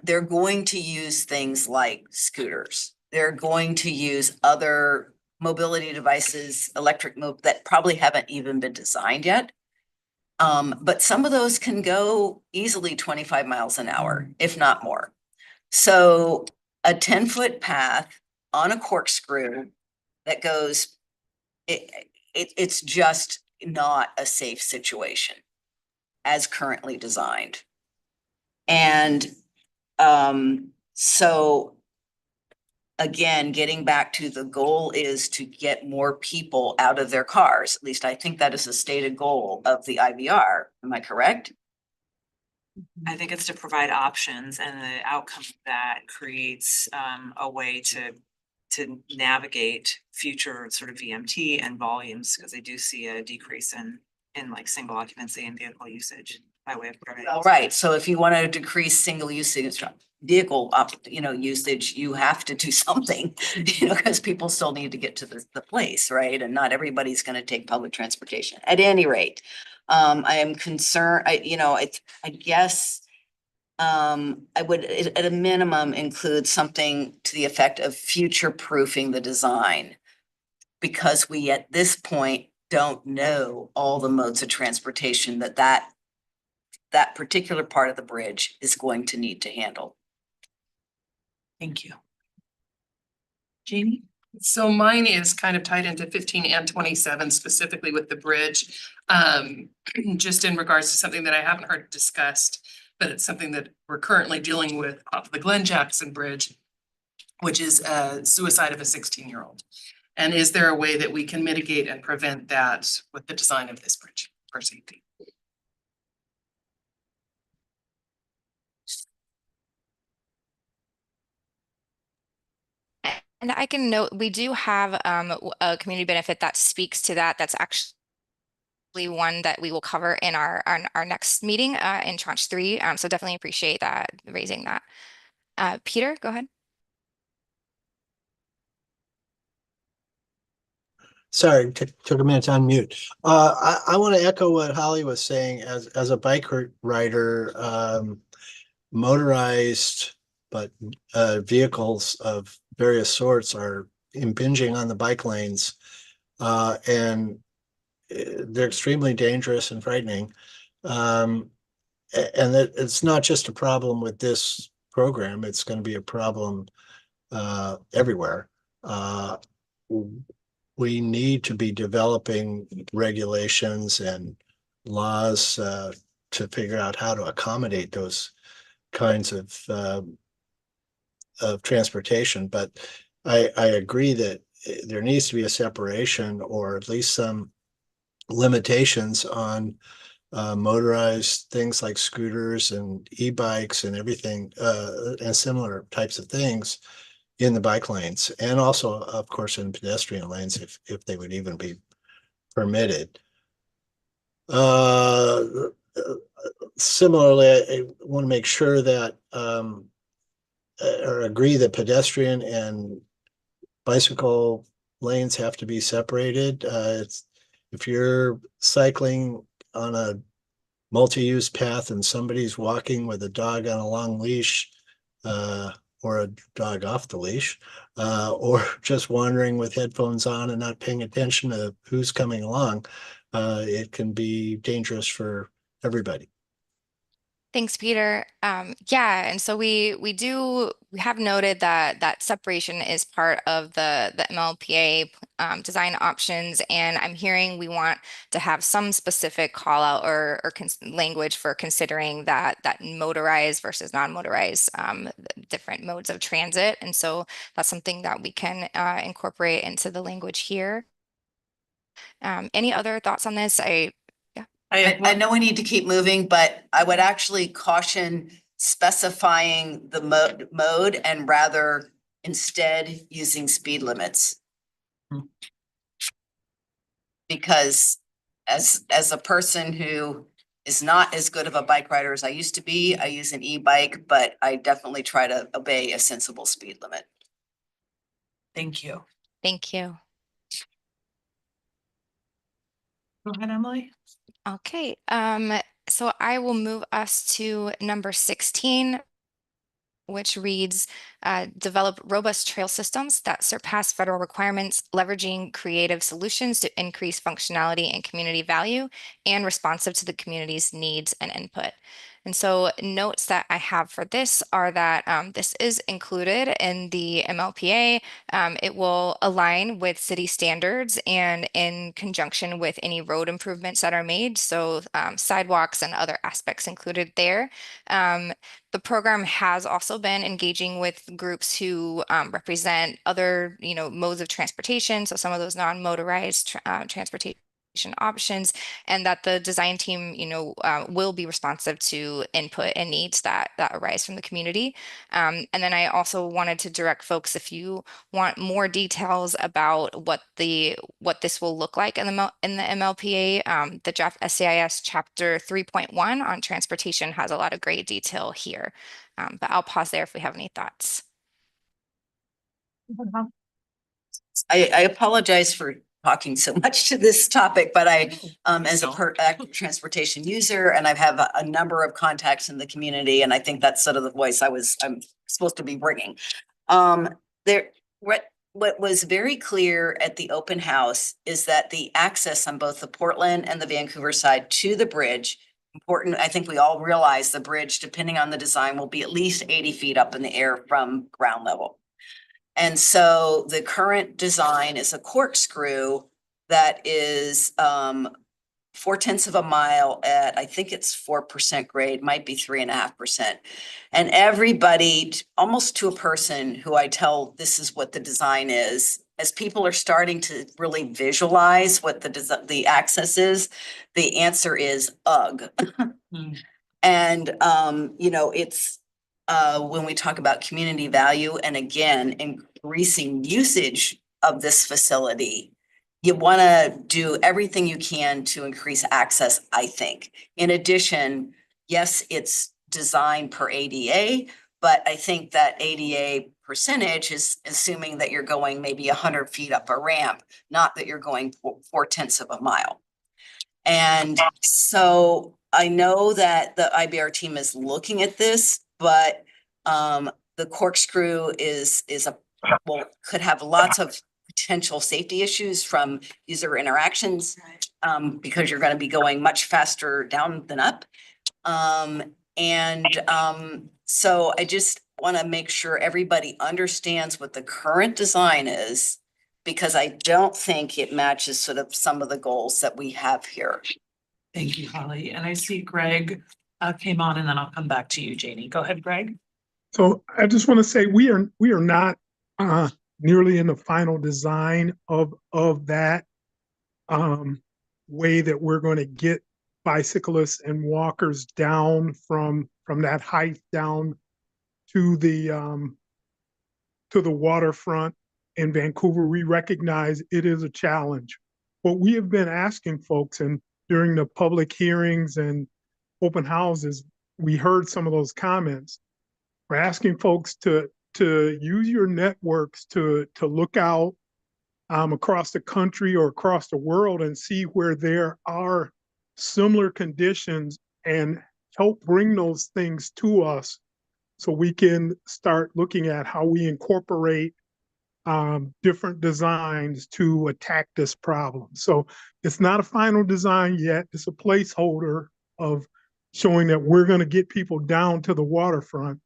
They're going to use things like scooters. They're going to use other mobility devices, that probably haven't even been designed yet. But some of those can go easily 25 miles an hour, if not more. So a 10-foot path on a corkscrew that goes, it's just not a safe situation as currently designed. And so again, getting back to the goal is to get more people out of their cars. At least I think that is a stated goal of the IVR. Am I correct? I think it's to provide options, and the outcome of that creates a way to navigate future sort of VMT and volumes, because they do see a decrease in like single occupancy and vehicle usage by way of private. All right, so if you want to decrease single usage vehicle usage, you have to do something, because people still need to get to the place, right? And not everybody's going to take public transportation. At any rate, I am concerned, I guess I would, at a minimum, include something to the effect of future-proofing the design, because we, at this point, don't know all the modes of transportation that particular part of the bridge is going to need to handle. Thank you. Jamie? So mine is kind of tied into 15 and 27, specifically with the bridge. Just in regards to something that I haven't heard discussed, but it's something that we're currently dealing with off the Glen Jackson Bridge, which is suicide of a 16-year-old. And is there a way that we can mitigate and prevent that with the design of this bridge for safety? And I can note, we do have a community benefit that speaks to that. That's actually one that we will cover in our next meeting in tranche 3. So definitely appreciate that, raising that. Peter, go ahead. Sorry, took a minute to unmute. I want to echo what Holly was saying. As a bike rider, motorized but vehicles of various sorts are impinging on the bike lanes, and they're extremely dangerous and frightening. And it's not just a problem with this program; it's going to be a problem everywhere. We need to be developing regulations and laws to figure out how to accommodate those kinds of transportation. But I agree that there needs to be a separation, or at least some limitations on motorized things like scooters and e-bikes and everything, and similar types of things in the bike lanes, and also, of course, in pedestrian lanes, if they would even be permitted. Similarly, I want to make sure that or agree that pedestrian and bicycle lanes have to be separated. If you're cycling on a multi-use path and somebody's walking with a dog on a long leash, or a dog off the leash, or just wandering with headphones on and not paying attention to who's coming along, it can be dangerous for everybody. Thanks, Peter. Yeah, and so we have noted that separation is part of the MLPA design options, and I'm hearing we want to have some specific call out or language for considering that motorized versus non-motorized different modes of transit, and so that's something that we can incorporate into the language here. Any other thoughts on this? I know we need to keep moving, but I would actually caution specifying the mode and rather instead using speed limits. Because as a person who is not as good of a bike rider as I used to be. I use an e-bike, but I definitely try to obey a sensible speed limit. Thank you. Thank you. Go ahead, Emily. Okay, so I will move us to number 16, which reads, develop robust trail systems that surpass federal requirements, leveraging creative solutions to increase functionality and community value and responsive to the community's needs and input. And so notes that I have for this are that this is included in the MLPA. It will align with city standards and in conjunction with any road improvements that are made. So sidewalks and other aspects included there. The program has also been engaging with groups who represent other, modes of transportation. So some of those non-motorized transportation options, and that the design team, will be responsive to input and needs that arise from the community. And then I also wanted to direct folks, if you want more details about what this will look like in the MLPA, the draft SCIS chapter 3.1 on transportation has a lot of great detail here. But I'll pause there if we have any thoughts. I apologize for talking so much to this topic, but I, as a active transportation user, and I have a number of contacts in the community, and I think that's sort of the voice I'm supposed to be bringing. What was very clear at the open house is that the access on both the Portland and the Vancouver side to the bridge, important, I think we all realize the bridge, depending on the design, will be at least 80 feet up in the air from ground level. And so the current design is a corkscrew that is 0.4 of a mile at, I think it's 4% grade, might be 3.5%. And everybody, almost to a person who I tell this is what the design is, as people are starting to really visualize what the access is, the answer is ugh. And it's when we talk about community value, and again, increasing usage of this facility, you want to do everything you can to increase access, I think. In addition, yes, it's designed per ADA, but I think that ADA percentage is assuming that you're going maybe 100 feet up a ramp, not that you're going 0.4 of a mile. And so I know that the IBR team is looking at this, but the corkscrew could have lots of potential safety issues from user interactions, because you're going to be going much faster down than up. So I just want to make sure everybody understands what the current design is, because I don't think it matches sort of some of the goals that we have here. Thank you, Holly. And I see Greg came on, and then I'll come back to you, Janie. Go ahead, Greg. So I just want to say we are not nearly in the final design of that way that we're going to get bicyclists and walkers down from that height down to the waterfront in Vancouver. We recognize it is a challenge. What we have been asking folks, and during the public hearings and open houses, we heard some of those comments. We're asking folks to use your networks to look out across the country or across the world and see where there are similar conditions and help bring those things to us so we can start looking at how we incorporate different designs to attack this problem. So it's not a final design yet. It's a placeholder of showing that we're going to get people down to the waterfront.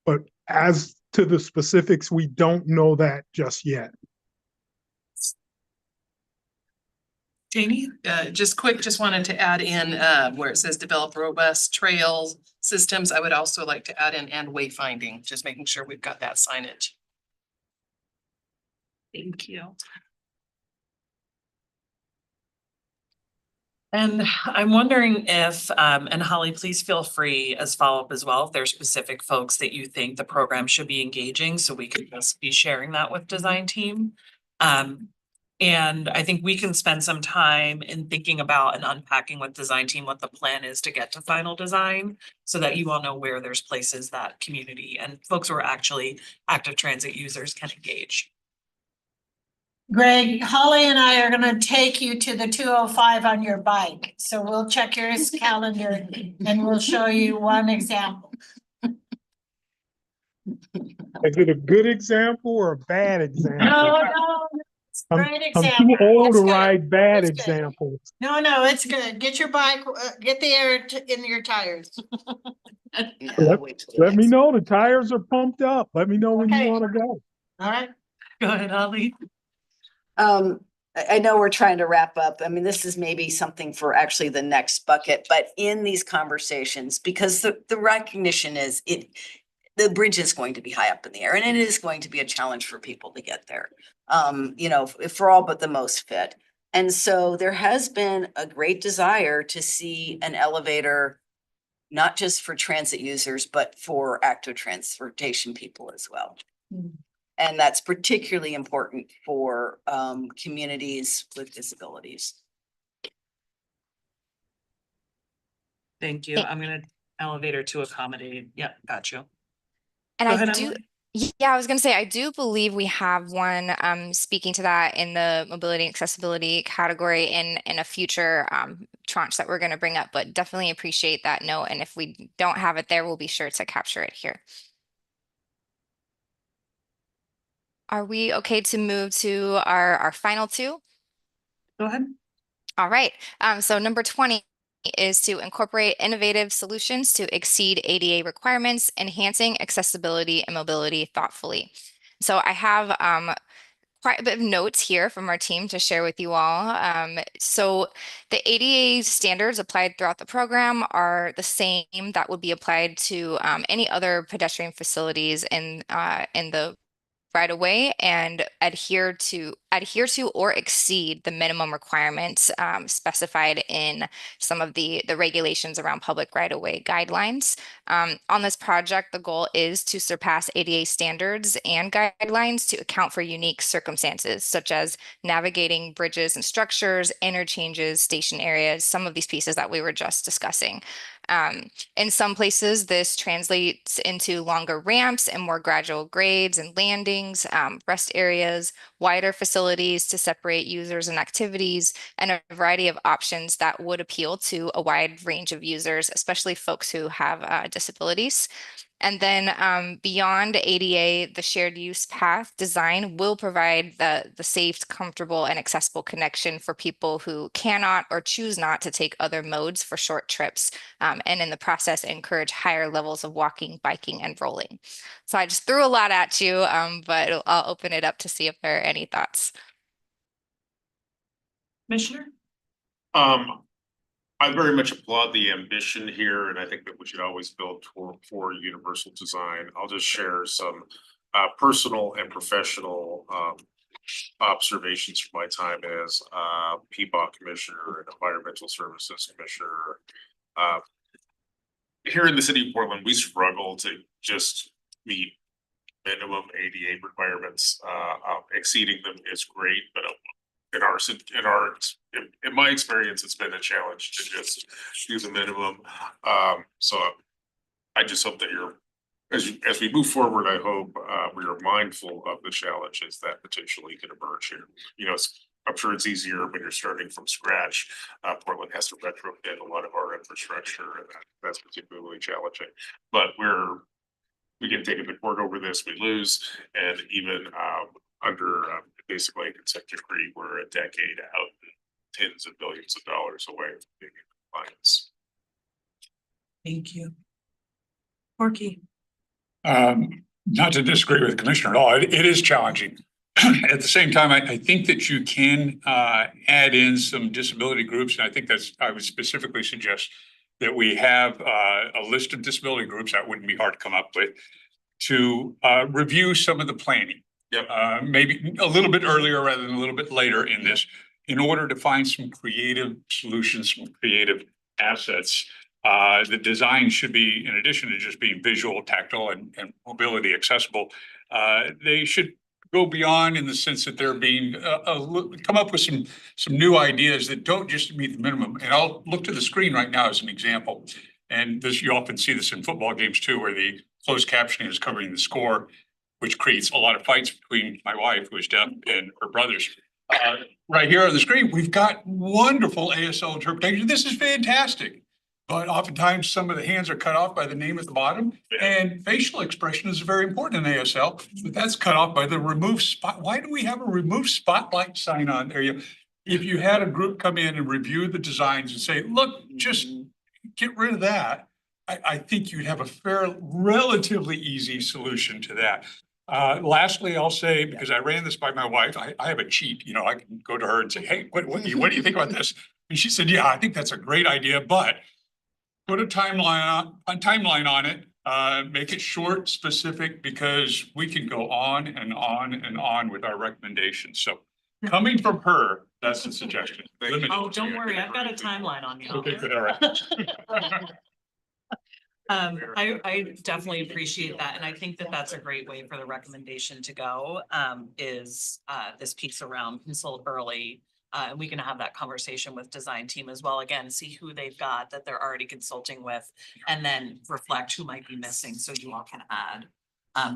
But as to the specifics, we don't know that just yet. Janie, just wanted to add in where it says develop robust trail systems. I would also like to add in and wayfinding, just making sure we've got that signage. Thank you. And I'm wondering if, and Holly, please feel free as follow-up as well, if there's specific folks that you think the program should be engaging, so we could just be sharing that with design team. And I think we can spend some time in thinking about and unpacking with design team what the plan is to get to final design, so that you all know where there's places that community and folks who are actually active transit users can engage. Greg, Holly and I are gonna take you to the 205 on your bike. So we'll check your calendar and we'll show you one example. Is it a good example or a bad example? No, it's a great I'm example. too old It's to good. ride bad It's good. examples. No, it's good. Get your bike, get the air in your tires. Let me know. The tires are pumped up. Let me know when you Okay. want to go. All right. Go ahead, Holly. I know we're trying to wrap up. I mean, this is maybe something for actually the next bucket, but in these conversations, because the recognition is the bridge is going to be high up in the air and it is going to be a challenge for people to get there. You know, for all but the most fit. And so there has been a great desire to see an elevator, not just for transit users, but for active transportation people as well. And that's particularly important for communities with disabilities. Thank you. I'm gonna elevator to accommodate. Yep, got you. And Go I ahead, do, Emily. yeah, I was gonna say, I do believe we have one speaking to that in the mobility and accessibility category in a future tranche that we're gonna bring up, but definitely appreciate that note. And if we don't have it there, we'll be sure to capture it here. Are we okay to move to our final two? Go ahead. All right. So number 20 is to incorporate innovative solutions to exceed ADA requirements, enhancing accessibility and mobility thoughtfully. So I have quite a bit of notes here from our team to share with you all. So the ADA standards applied throughout the program are the same that would be applied to any other pedestrian facilities in the right away, and adhere to or exceed the minimum requirements specified in some of the regulations around public right of way guidelines. On this project, the goal is to surpass ADA standards and guidelines to account for unique circumstances, such as navigating bridges and structures, interchanges, station areas, some of these pieces that we were just discussing. In some places, this translates into longer ramps and more gradual grades and landings, rest areas, wider facilities to separate users and activities, and a variety of options that would appeal to a wide range of users, especially folks who have disabilities. And then beyond ADA, the shared use path design will provide the safe, comfortable, and accessible connection for people who cannot or choose not to take other modes for short trips, and in the process encourage higher levels of walking, biking, and rolling. So I just threw a lot at you, but I'll open it up to see if there are any thoughts. Commissioner? I very much applaud the ambition here, and I think that we should always build for universal design. I'll just share some personal and professional observations from my time as PBOC commissioner and environmental services commissioner. Here in the city of Portland, we struggle to just meet minimum ADA requirements. Exceeding them is great, but in my experience, it's been a challenge to just do the minimum. So I just hope that as we move forward, I hope we are mindful of the challenges that potentially can emerge here. You know, I'm sure it's easier when you're starting from scratch. Portland has to retrofit a lot of our infrastructure, and that's particularly challenging. But we can take a big word over this, we lose, and even under basically a consent decree, we're a decade out, tens of billions of dollars away from being in compliance. Thank you. Corky. Not to disagree with the commissioner at all, it is challenging. At the same time, I think that you can add in some disability groups, and I think I would specifically suggest that we have a list of disability groups that wouldn't be hard to come up with to review some of the planning. Yep. Maybe a little bit earlier rather than a little bit later in this, in order to find some creative solutions, some creative assets. The design should be, in addition to just being visual, tactile, and mobility accessible, they should go beyond in the sense that they're being, come up with some new ideas that don't just meet the minimum. And I'll look to the screen right now as an example. And this, you often see this in football games too, where the closed captioning is covering the score, which creates a lot of fights between my wife, who is deaf, and her brothers. Right here on the screen, we've got wonderful ASL interpretation. This is fantastic. But oftentimes some of the hands are cut off by the name at the bottom, and facial expression is very important in ASL, but that's cut off by the remove spot. Why do we have a remove spotlight sign on there? If you had a group come in and review the designs and say, look, just get rid of that, I think you'd have a relatively easy solution to that. Lastly, I'll say, because I ran this by my wife, I have a cheat, I can go to her and say, hey, what do you think about this? And she said, yeah, I think that's a great idea, but put a timeline on it, make it short, specific, because we can go on and on and on with our recommendations. So coming from her, that's the suggestion. Oh, don't worry, I've got a timeline on you. Okay, good, all right. I definitely appreciate that, and I think that that's a great way for the recommendation to go, is this piece around consult early. And we can have that conversation with design team as well. Again, see who they've got that they're already consulting with, and then reflect who might be missing, so you all can add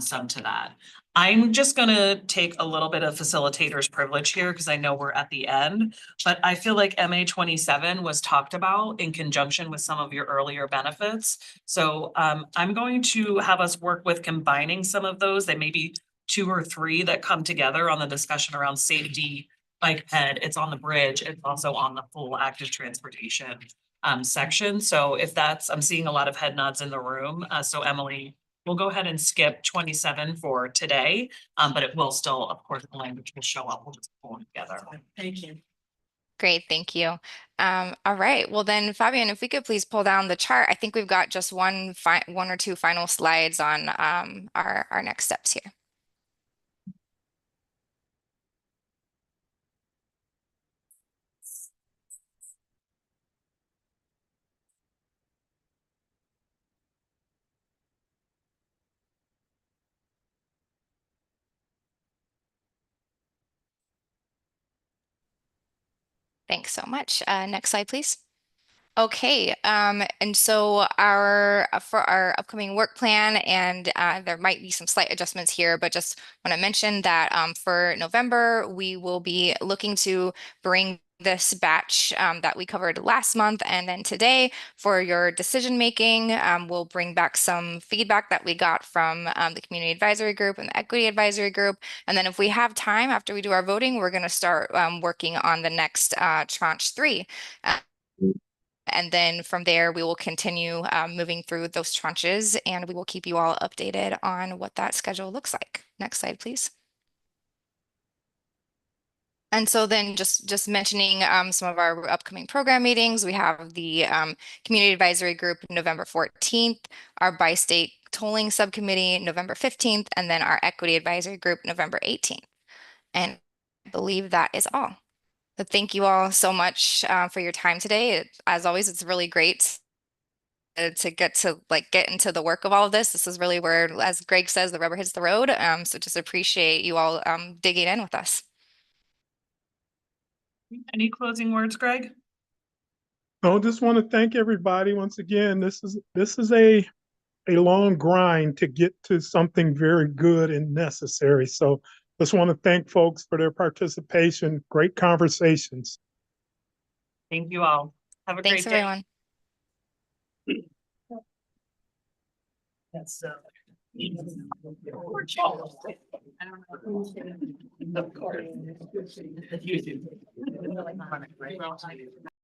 some to that. I'm just gonna take a little bit of facilitator's privilege here because I know we're at the end, but I feel like MA 27 was talked about in conjunction with some of your earlier benefits. So I'm going to have us work with combining some of those. There may be 2 or 3 that come together on the discussion around safety, bike ped. It's on the bridge. It's also on the full active transportation section. So if that's, I'm seeing a lot of head nods in the room. So Emily, we'll go ahead and skip 27 for today, but it will still, of course, the language will show up. We'll just pull them together. Thank you. Great, thank you. All right, well then, Fabian, if we could please pull down the chart. I think we've got just one or two final slides on our next steps here. Thanks so much. Next slide, please. Okay, and so for our upcoming work plan, and there might be some slight adjustments here, but just want to mention that for November, we will be looking to bring this batch that we covered last month and then today for your decision making. We'll bring back some feedback that we got from the Community Advisory Group and the Equity Advisory Group. And then if we have time after we do our voting, we're going to start working on the next tranche 3. And then from there, we will continue moving through those tranches, and we will keep you all updated on what that schedule looks like. Next slide, please. And so then just mentioning some of our upcoming program meetings, we have the Community Advisory Group November 14th, our Bi-State Tolling Subcommittee November 15th, and then our Equity Advisory Group November 18th. And I believe that is all. But thank you all so much for your time today. As always, it's really great to get into the work of all of this. This is really where, as Greg says, the rubber hits the road. So just appreciate you all digging in with us. Any closing words, Greg? I just want to thank everybody once again. This is a long grind to get to something very good and necessary. So just want to thank folks for their participation. Great conversations. Thank you all. Have a great day. Thanks, everyone. That's of course.